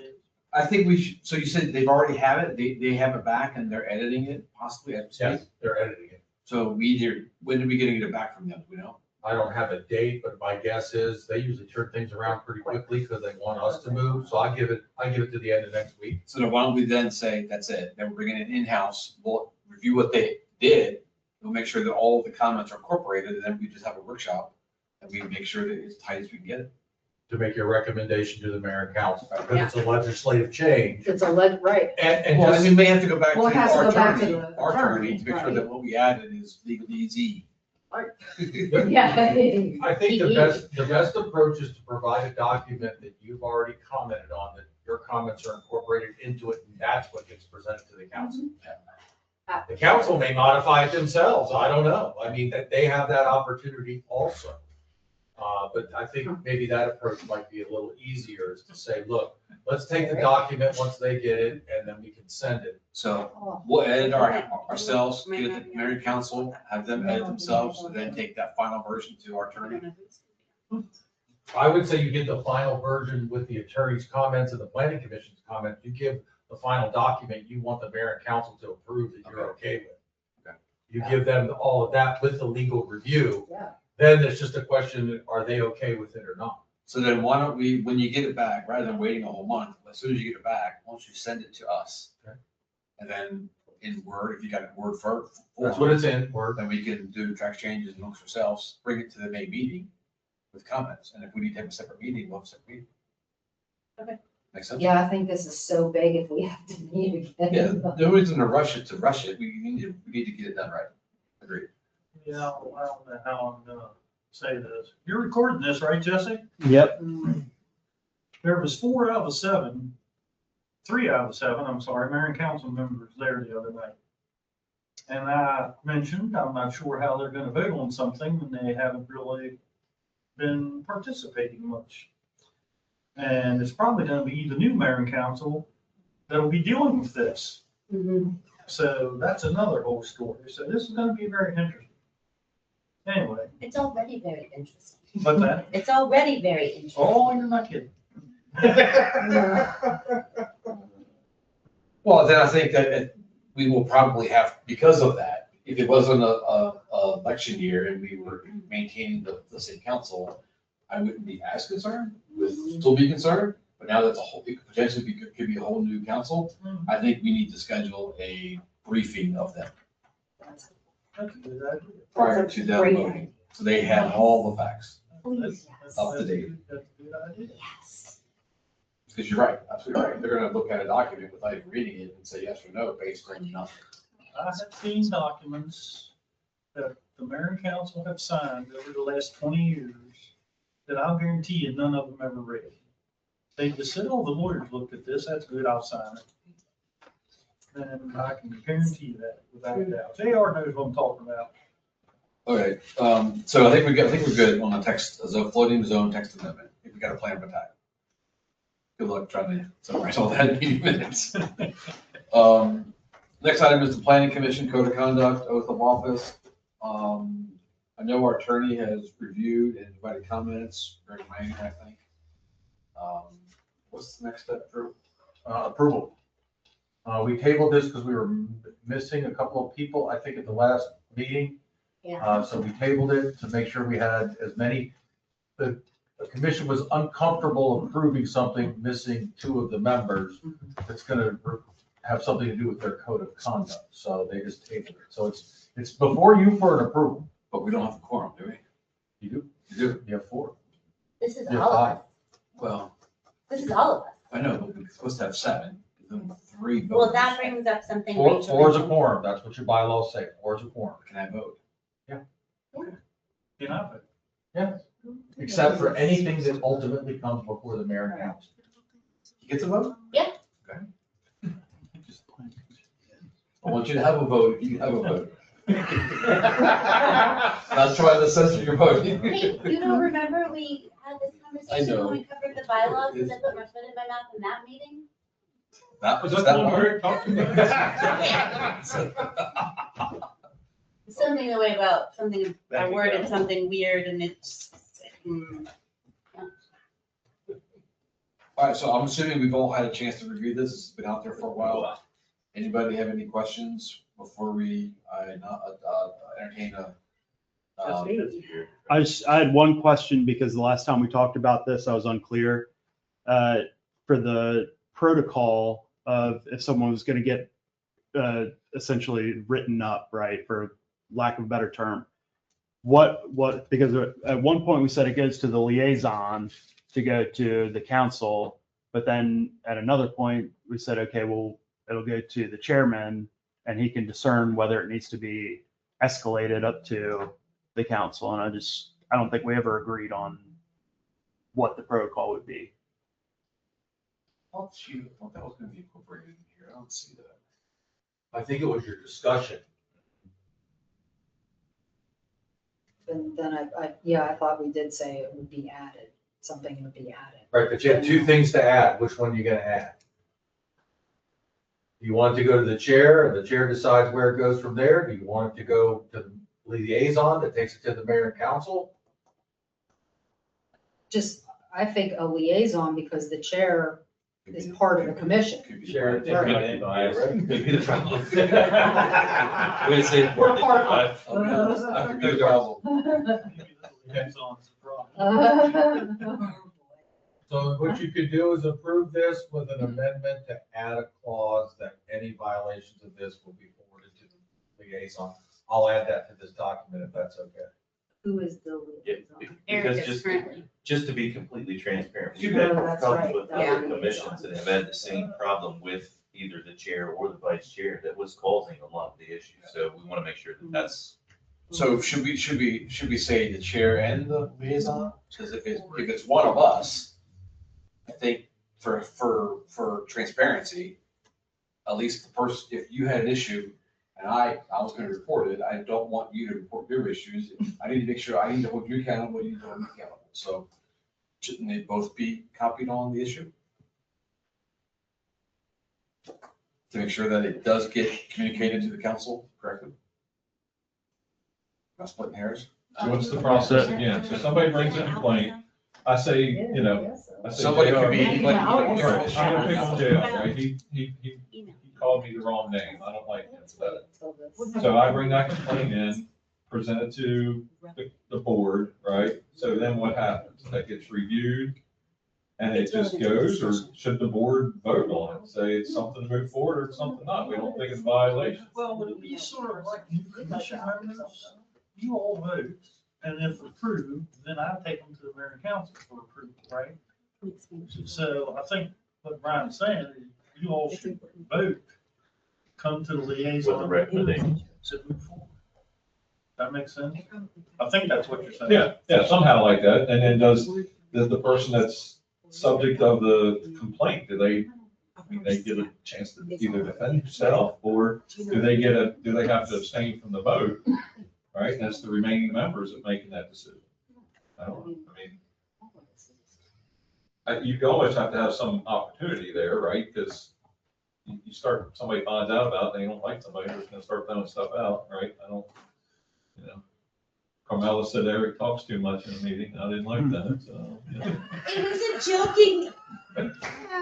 I think we should, so you said they've already have it, they have it back and they're editing it possibly as we speak? Yes, they're editing it. So when are we gonna get it back from them, do we know? I don't have a date, but my guess is they usually turn things around pretty quickly because they want us to move. So I give it to the end of next week. So then why don't we then say, that's it, then we're bringing it in-house, we'll review what they did, we'll make sure that all of the comments are incorporated, and then we just have a workshop, and we make sure that it's tight as we can get it. To make your recommendation to the mayor and council, because it's a legislative change. It's right. And Well, just, and we may have to go back to Well, it has to our go back to attorney, the our attorney, attorney, to make sure right. that what we added is legally easy. Yeah. I think the best approach is to provide a document that you've already commented on, that your comments are incorporated into it, and that's what gets presented to the council. Uh, The council may modify it themselves, I don't know. I mean, that they have that opportunity also. But I think maybe that approach might be a little easier, is to say, look, let's take the document once they get it, and then we can send it. So we'll edit ourselves, get it to the mayor and council, have them edit themselves, and then take that final version to our attorney. I would say you get the final version with the attorney's comments and the planning commission's comments. You give the final document you want the mayor and council to approve that you're okay with. Okay. You give them all of that with the legal review. Yeah. Then it's just a question, are they okay with it or not? So then why don't we, when you get it back, rather than waiting a whole month, as soon as you get it back, why don't you send it to us? Okay. And then in Word, if you got it in Word for. That's what it's in, or Then we can do track changes amongst ourselves, bring it to the May meeting with comments. And if we need to have a separate meeting, we'll have a separate meeting. Okay. Makes sense? Yeah, I think this is so big if we have to meet Yeah, again. no reason to rush it. We need to get it done right. Agreed. Yeah, I don't know how I'm gonna say this. You're recording this, right, Jesse? Yep. There was 3 out of the 7, I'm sorry, mayor and council members there the other night. And I mentioned, I'm not sure how they're gonna vote on something when they haven't really been participating much. And it's probably gonna be the new mayor and council that'll be dealing with this. Mhm. So that's another whole story. So this is gonna be very interesting. Anyway, It's already very interesting. but that, It's already very interesting. oh, you're not kidding. Well, then I think that we will probably have, because of that, if it wasn't a election year and we were maintaining the city council, I wouldn't be as concerned, would still be concerned, but now that's it could potentially could be a whole new council. I think we need to schedule a briefing of them That's a good idea. prior to them Great voting, so they have all the facts. Please, yes. Up to date. That's a good idea. Yes. Because you're right, absolutely right. They're gonna look at a document without even reading it and say yes or no based on nothing. I have seen documents that the mayor and council have signed over the last 20 years that I'll guarantee you none of them ever read. They just said, oh, the lawyers looked at this, that's good, I'll sign it. And I can guarantee you that without a doubt. JR knows what I'm talking about. Okay, so I think we're good on the text, as a floating zone text amendment, if we got a plan of attack. Good luck trying to summarize all that in 80 minutes. Next item is the planning commission code of conduct, oath of office. I know our attorney has reviewed and provided comments, very minor, I think. What's the next step, Drew? Approval. We tabled this because we were missing a couple of people, I think, at the last meeting. Yeah. So we tabled it to make sure we had as many, the commission was uncomfortable approving something, missing 2 of the members. That's gonna have something to do with their code of conduct, so they just tabled it. So it's before you for an approval. But we don't have a quorum, do we? You do, You do. you have 4. This is You have all of 5. us. Well, This is all of us. I know, but we're supposed to have 7, then 3 votes. Well, that brings up something. 4 Rachel is a mentioned. quorum, that's what your bylaws say, 4 is a quorum. Can I vote? Can I vote? Yeah. Except for anything that ultimately comes before the mayor and council. You get to vote? Yeah. Okay. I want you to have a vote, if you have a vote. Not trying to censor your vote. Hey, you don't remember we had this conversation know. when we covered the bylaws, because I put my foot in my mouth in that meeting? That Was was that that the one one. we were talking Something the way about, something, I Thank you, worded Carol. something weird and it's, All right, so I'm assuming we've all had a chance to review this. It's been out there for a while. Anybody have any questions before we entertain a? I had one question because the last time we talked about this, I was unclear. For the protocol of if someone was going to get essentially written up, right, for lack of a better term, what, because at one point we said it goes to the liaison to go to the council, but then at another point we said, okay, well, it'll go to the chairman and he can discern whether it needs to be escalated up to the council. And I don't think we ever agreed on what the protocol would be. thought that was gonna be incorporated in here. I don't see that. I think it was your discussion. And then I thought we did say it would be added, something would be added. Right, but you have two things to add. Which one are you gonna add? Do you want it to go to the chair and the chair decides where it goes from there? Do you want it to go to the liaison that takes it to the mayor and council? Just, I think a liaison, because the chair is part of the commission. Could be. Chair, Could be the problem. We're gonna say. We're part That could be the problem. Liaison's the problem. So what you could do is approve this with an amendment to add a clause that any violations of this will be forwarded to the liaison. I'll add that to this document if that's okay. Who is the Yeah, liaison? Eric because is just, currently. just to be completely transparent, we've Oh, had that's problems right. with That other would be commissions that have had the same problem with either the chair or the vice chair that was causing a lot of the issues. So we want to make sure that that's, So should we say the chair and the liaison? Because if it's one of us, I think for transparency, at least the person, if you had an issue and I was gonna report it, I don't want you to report your issues. I need to make sure, I need to hold you accountable, you need to hold me accountable. So shouldn't they both be copied on the issue? To make sure that it does get communicated to the council correctly? Not splitting hairs? So what's the process again? So somebody brings a complaint, I say, you know, I say. Somebody could be JR, anybody. Right, I'm gonna pick on JR, right? He called me the wrong name. I don't like him, so I bring that complaint in, present it to the board, right? So then what happens? That gets reviewed and it just goes, or should the board vote on it? Say it's something to move forward or it's something not? We don't think it's a violation. Well, would it be sort of like new commission members? You all vote, and if approved, then I take them to the mayor and council for approval, right? So I think what Brian's saying is you all should vote, come to the liaison. with the recommendation. To move forward. That makes sense? I think that's what you're saying. Yeah, somehow like that. And then does the person that's subject of the complaint, do they get a chance to either defend themselves or do they have to abstain from the vote? Right? That's the remaining members of making that decision. I don't know. I mean, you always have to have some opportunity there, right? Because you start, somebody finds out about it, they don't like somebody, they're just gonna start throwing stuff out, right? I don't, you know. Carmela said Eric talks too much in a meeting. I didn't like that, so. Yeah. It was a joking.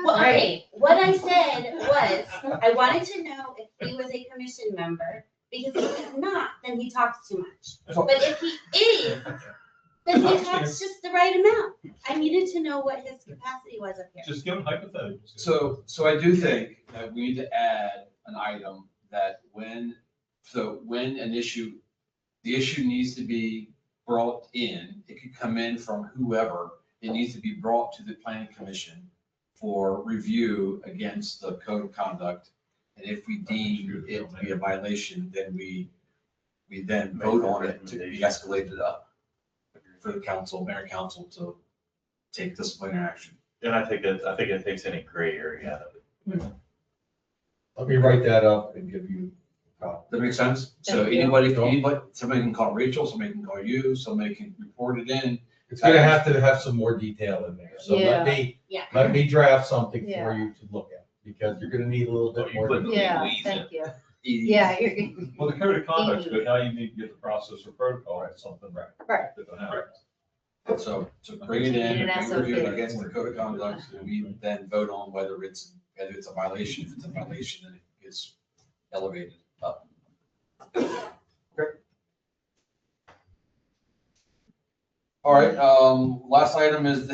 Well, okay, what I said was, I wanted to know if he was a commission member, because if he's not, then he talks too much. But if he is, then he talks just the right amount. I needed to know what his capacity was up here. Just give them hypotheticals. So I do think that we need to add an item that when an issue, the issue needs to be brought in, it could come in from whoever, it needs to be brought to the planning commission for review against the code of conduct. And if we deem it to be a violation, then we then vote on it to be escalated up for the council, mayor and council to take disciplinary action. And I think it takes any gray area out of it. Let me write that up and give you a copy. Does that make sense? So Thank you. anybody, somebody can call Rachel, somebody can call you, somebody can report it in. It's gonna have to have some more detail in there, so Yeah. let me draft something Yeah. for you to look at, because you're gonna need a little Oh, bit you more. put the Yeah, legalese in. thank you. Yeah, you're, Well, the code of conduct, but now you need to get the process or protocol or something right. Right. That happens. So bring it in, Need an bring it review SOP. against the code of conduct, and we then vote on whether it's a violation. If it's a violation, then it gets elevated up. All right, last item is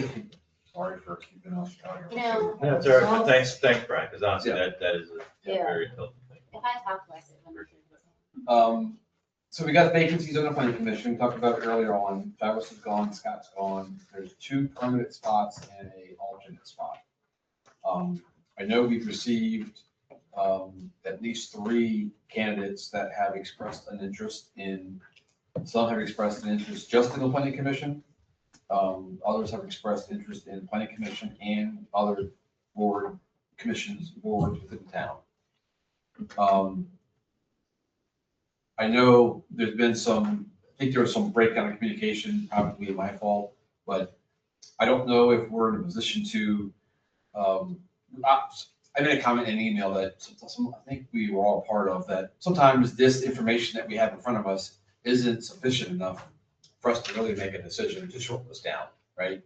sorry for keeping us. No. Yeah, it's all right, but thanks, Brian, because honestly, Yeah. that is a Yeah. very tough thing. If I talk less, it wouldn't. So we got vacancies on the planning commission, we talked about it earlier on, Travis is gone, Scott's gone, there's 2 permanent spots and a alternate spot. I know we've received, at least 3 candidates that have expressed an interest in, some have expressed an interest just in the planning commission. Others have expressed interest in planning commission and other board commissions, boards within town. I know there's been I think there was some breakdown in communication, probably my fault, but I don't know if we're in a position to, I made a comment in an email that I think we were all part of, that sometimes this information that we have in front of us isn't sufficient enough for us to really make a decision to short this down, right?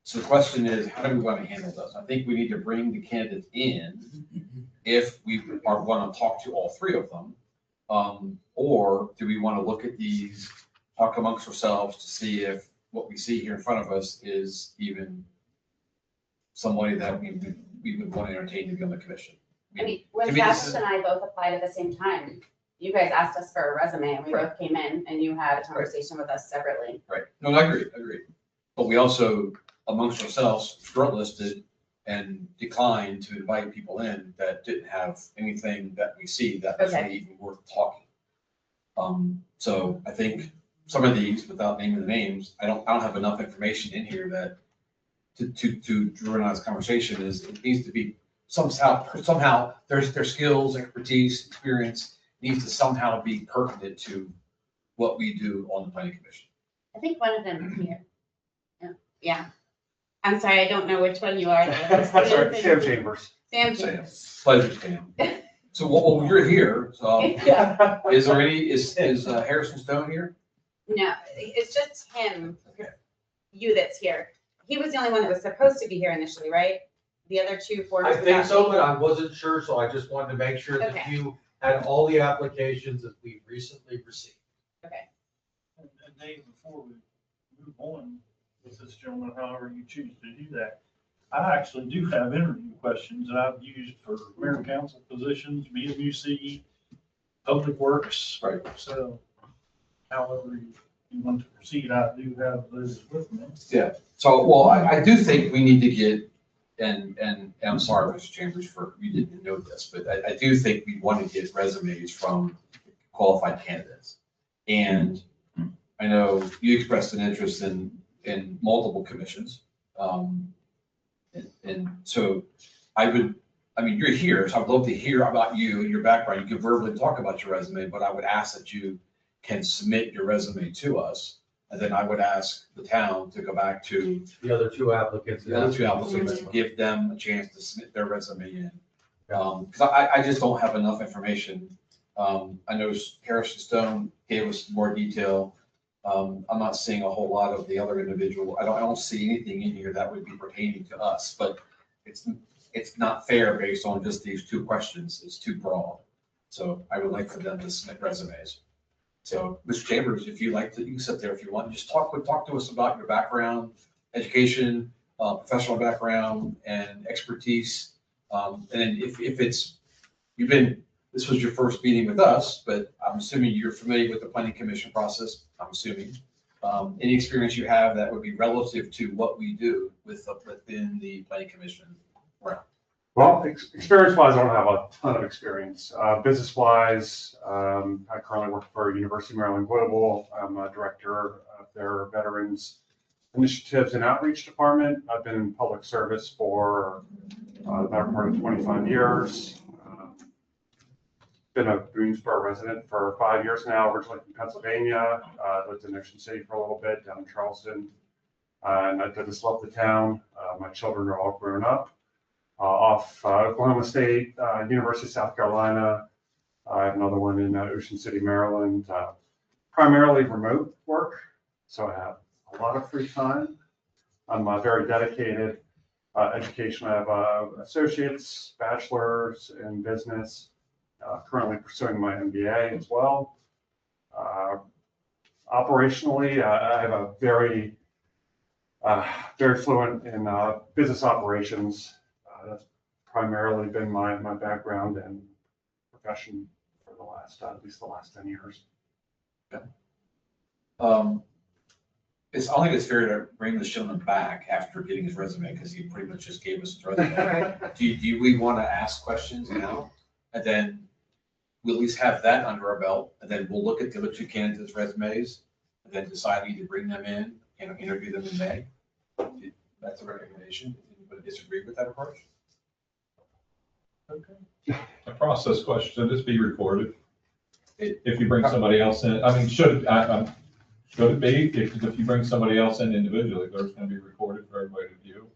So the question is, how do we want to handle this? I think we need to bring the candidates in if we are want to talk to all three of them. Or do we want to look at these, talk amongst ourselves to see if what we see here in front of us is even somebody that we would want to entertain to be on the commission? I mean, when to me, this Travis is- and I both applied at the same time, you guys asked us for a resume and we both came in and you had a conversation with us separately. Right, no, I agree. But we also, amongst ourselves, shortlisted and declined to invite people in that didn't have anything that we see that was Okay. really even worth talking. So I think some of these, without naming the names, I don't have enough information in here that to draw on this conversation is, it needs to be somehow their skills, expertise, experience needs to somehow be pertinent to what we do on the planning commission. I think one of them is here. Yeah. I'm sorry, I don't know which one you are. That's right, Sam Chambers. Sam Sam. Chambers. Pleasure, Sam. So, well, you're here, so Yeah. is there any, is Harrison Stone here? No, it's just him, Okay. you that's here. He was the only one that was supposed to be here initially, right? The other two board. I think so, but I wasn't sure, so I just wanted to make sure that Okay. you had all the applications that we recently received. Okay. And Dave, before we move on with this gentleman, however you choose to do that, I actually do have interview questions that I've used for mayor and council positions, BWC, Public Works. Right. So however you want to proceed, I do have those with me. So, well, I do think we need to get, and I'm sorry, Mr. Chambers, for, you didn't know this, but I do think we want to get resumes from qualified candidates. And I know you expressed an interest in multiple commissions. And so I mean, you're here, so I'd love to hear about you and your background. You can verbally talk about your resume, but I would ask that you can submit your resume to us. And then I would ask the town to go back to The other two applicants. the other two applicants, to give them a chance to submit their resume in. Because I just don't have enough information. I know Harrison Stone gave us more detail. I'm not seeing a whole lot of the other individual. I don't see anything in here that would be pertaining to us, but it's not fair based on just these two questions. It's too broad. So I would like for them to submit resumes. So, Mr. Chambers, if you'd like to, you can sit there if you want. Just talk to us about your background, education, professional background, and expertise. And then if it's, this was your first meeting with us, but I'm assuming you're familiar with the planning commission process, I'm assuming. Any experience you have that would be relative to what we do within the planning commission realm. Well, experience-wise, I don't have a ton of experience. Business-wise, I currently work for University of Maryland Global. I'm a director of their Veterans Initiatives and Outreach Department. I've been in public service for the better part of 25 years. Been a Boonesboro resident for 5 years now, originally from Pennsylvania. Lived in Ocean City for a little bit, down in Charleston. And I just love the town. My children are all grown up. Off Oklahoma State, University of South Carolina. I have another one in Ocean City, Maryland. Primarily remote work, so I have a lot of free time. I'm very dedicated. Education, I have associates, bachelor's in business. Currently pursuing my MBA as well. Operationally, I have a very fluent in business operations. That's primarily been my background and profession for the last, at least the last 10 years. I don't think it's fair to bring this gentleman back after getting his resume, because he pretty much just gave us his resume. Do we want to ask questions now? And then we'll at least have that under our belt, and then we'll look at the other two candidates' resumes, and then decide either bring them in and interview them in May. That's a recommendation. Anybody disagree with that approach? A process question, should this be recorded? If you bring somebody else in, I mean, should it be, if you bring somebody else in individually, there's gonna be recorded for everybody to view?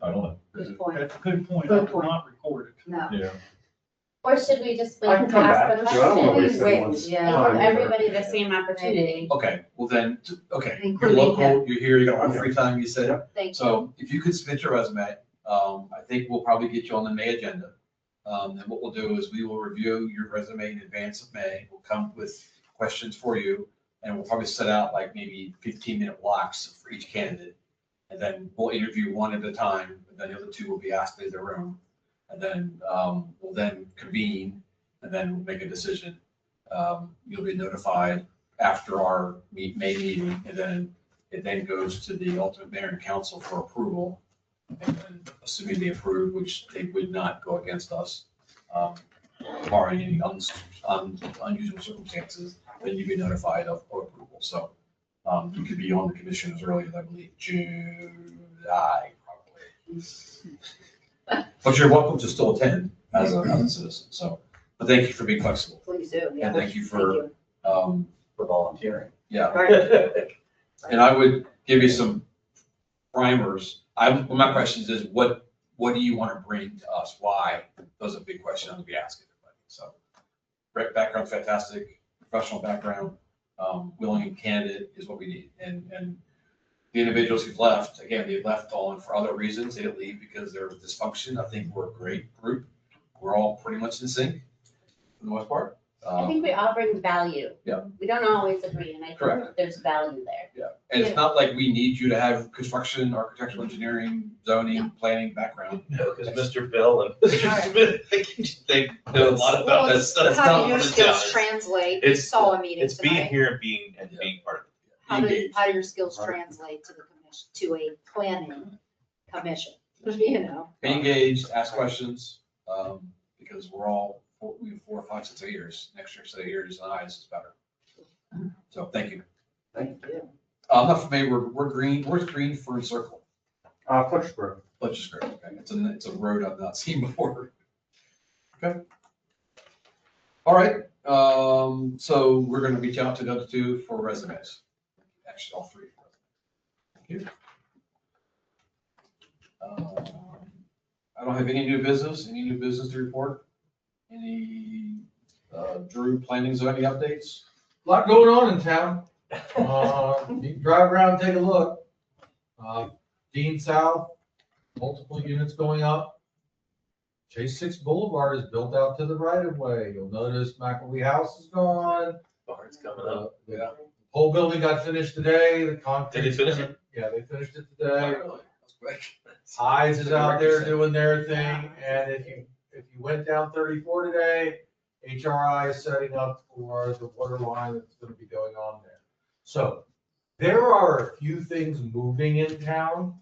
I don't know. Is Good it- point. That's a good point. Good I point. will not record it. No. Yeah. Or should we just wait I can to come ask the back. I don't wanna waste question? anyone's Yeah. And time give either. everybody the same opportunity. Okay, well then, okay, you're Including local, you're here, you got a little free time, you said. Thank you. So if you could submit your resume, I think we'll probably get you on the May agenda. And what we'll do is we will review your resume in advance of May. We'll come with questions for you. And we'll probably set out like maybe 15-minute blocks for each candidate. And then we'll interview one at a time, and then the other two will be asked to their room. And then we'll then convene, and then we'll make a decision. You'll be notified after our May meeting, and then it then goes to the ultimate mayor and council for approval. And then assuming they approve, which they would not go against us, barring any unusual circumstances, then you'd be notified of approval. So you could be on the commission as early as, I believe, July, probably. But you're welcome to still attend as a citizen, so, but thank you for being flexible. Please do. Yeah. And thank you for, For volunteering. yeah. Right. And I would give you some primers. One of my questions is, what do you want to bring to us? Why? Those are big questions I'm gonna be asking everybody. So, background, fantastic, professional background, willing candidate is what we need. And the individuals who've left, again, they left all for other reasons. They didn't leave because there was dysfunction. I think we're a great group. We're all pretty much in sync for the most part. I think we all bring value. Yeah. We don't always agree, and I think Correct. there's value there. Yeah, and it's not like we need you to have construction, architectural engineering, zoning, planning background. No, because Mr. Bill and Mr. Smith, they know a lot about that stuff. How do your It's skills not- translate? You It's- saw a meeting It's being tonight. here and being part of it. How do your skills Right. translate to the commission, to a planning commission? You know? Be engaged, ask questions, because we have 4, 5, 6 years. Next year, 6 years and eyes is better. So thank you. Thank you. I'm not familiar, we're green, where's green for Circle? Fletcher Grove. Let's just go, okay, it's a road I've not seen before. Okay. All right, so we're gonna reach out to the other two for resumes. Actually, all 3. Thank you. I don't have any new business to report? Any, Drew, planning zoning updates? Lot going on in town. You can drive around, take a look. Dean South, multiple units going up. Chase 6 Boulevard is built out to the right of way. You'll notice McElwee House is gone. Barn's coming up. Yeah. Whole building got finished today, the concrete. Did they finish it? Yeah, they finished it today. That's quick. Highs is out there doing their thing, and if you went down 34 today, HRI is setting up for the water line that's gonna be going on there. So there are a few things moving in town.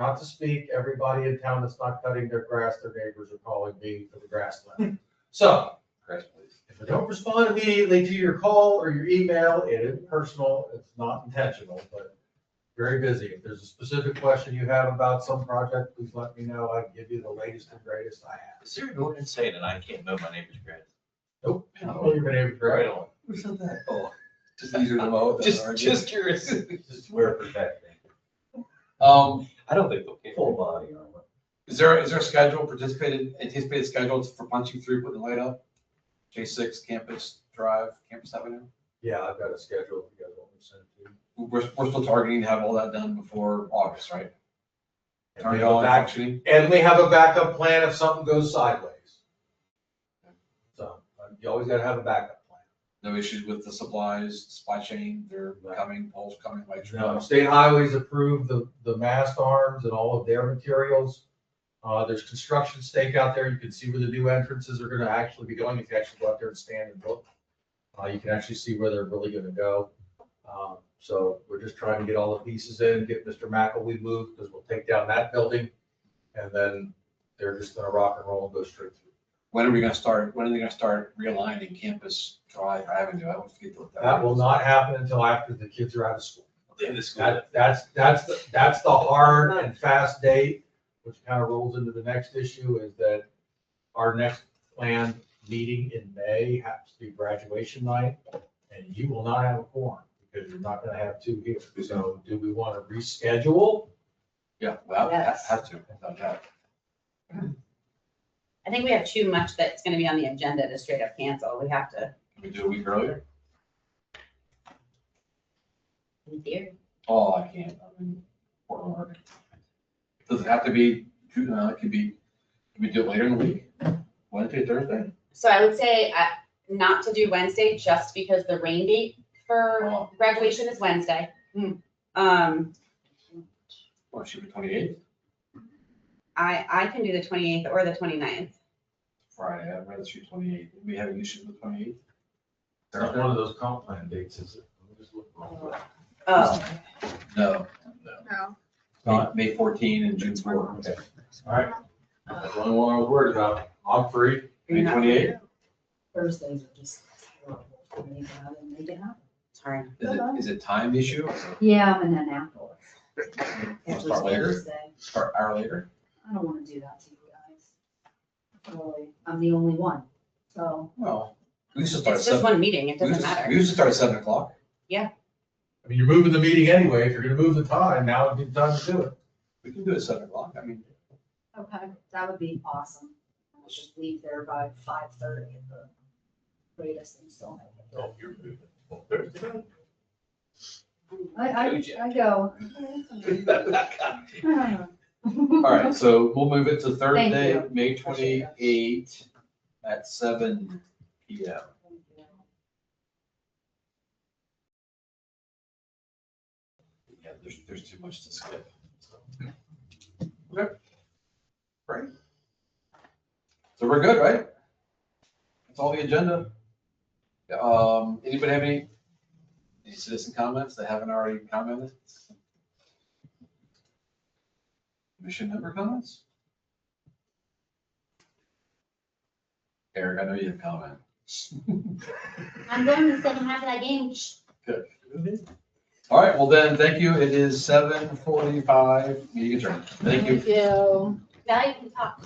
Not to speak, everybody in town that's not cutting their grass, their neighbors are calling me for the grass line. So Grass, please. if I don't respond immediately to your call or your email, it is personal, it's not intentional, but very busy. If there's a specific question you have about some project, please let me know. I can give you the latest and greatest I have. Is there an ordinance saying that I can't mow my neighbor's grass? Nope. Oh, you're gonna have to Right on. Who said that? Oh, just easier to mow. than argue. Just curious. Just wear protecting, I don't think they'll care. full body armor. Is there a schedule, anticipated schedule for punching through, putting the light up? J6 Campus Drive, Campus Avenue? Yeah, I've got a schedule if you guys want me to send it to you. We're still targeting to have all that done before August, right? And we Turn it have a on, back- functioning? And we have a backup plan if something goes sideways. So you always gotta have a backup plan. No issues with the supplies, supply chain, they're coming, poles coming, lights are No, coming. state highways approved the mast arms and all of their materials. There's construction stake out there. You can see where the new entrances are gonna actually be going. If you actually go out there and stand and look, you can actually see where they're really gonna go. So we're just trying to get all the pieces in, get Mr. McElwee moved, because we'll take down that building. And then they're just gonna rock and roll and go straight through. When are we gonna start, when are they gonna start realigning Campus Drive Avenue? I don't forget what That will not happen until after the kids are out of school. The end of school. That's the hard and fast date, which kind of rolls into the next issue, is that our next planned meeting in May happens to be graduation night, and you will not have a quorum because you're not gonna have two here. So do we want to reschedule? Yeah, well, Yes. have to, without doubt. I think we have too much that's gonna be on the agenda to straight up cancel. We have to, Can we do a week earlier? in theory. Oh, I can't, I'm in Portland, Oregon. Does it have to be, it could be, can we do it later in the week? Wednesday, Thursday? So I would say not to do Wednesday just because the rain date for Oh. graduation is Wednesday. Or should be 28th, I can do the 28th or the 29th. Friday, I'd rather shoot 28th. We have an issue with 28th? It's not one of those comp plan dates, is it? Let me just look. Oh, No, No. May 14 and June 4. Okay. All right. That's the only one I was worried about. I'm free. May 28th? Thursdays are just terrible for me, but I didn't make it happen. sorry. Is it time issue? Yeah, I'm in Annapolis. Wanna start later? Thursday. Start an hour later? I don't wanna do that to you guys. Really, I'm the only one, so. Well, we used to start at It's just 7. one meeting, it doesn't We matter. used to start at 7 o'clock. I mean, you're moving the meeting anyway. If you're gonna move the time, now would be the time to do it. We can do it at 7 o'clock. I mean, Okay, that would be awesome. I'll just leave there by 5:30 at the latest and still make it. Oh, you're moving. Well, Thursday. I go. all right, so we'll move it to Thank Thursday, you. May 28th at 7 PM. Yeah, there's too much to skip. so. Okay. Great. So we're good, right? That's all the agenda. Anybody have any citizen comments that haven't already commented? Commission member comments? Eric, I know you have a comment. I'm going to the second half of that game. All right, well then, thank you. It is 7:45. Meeting adjourned. Thank you. Thank you. Now you can talk.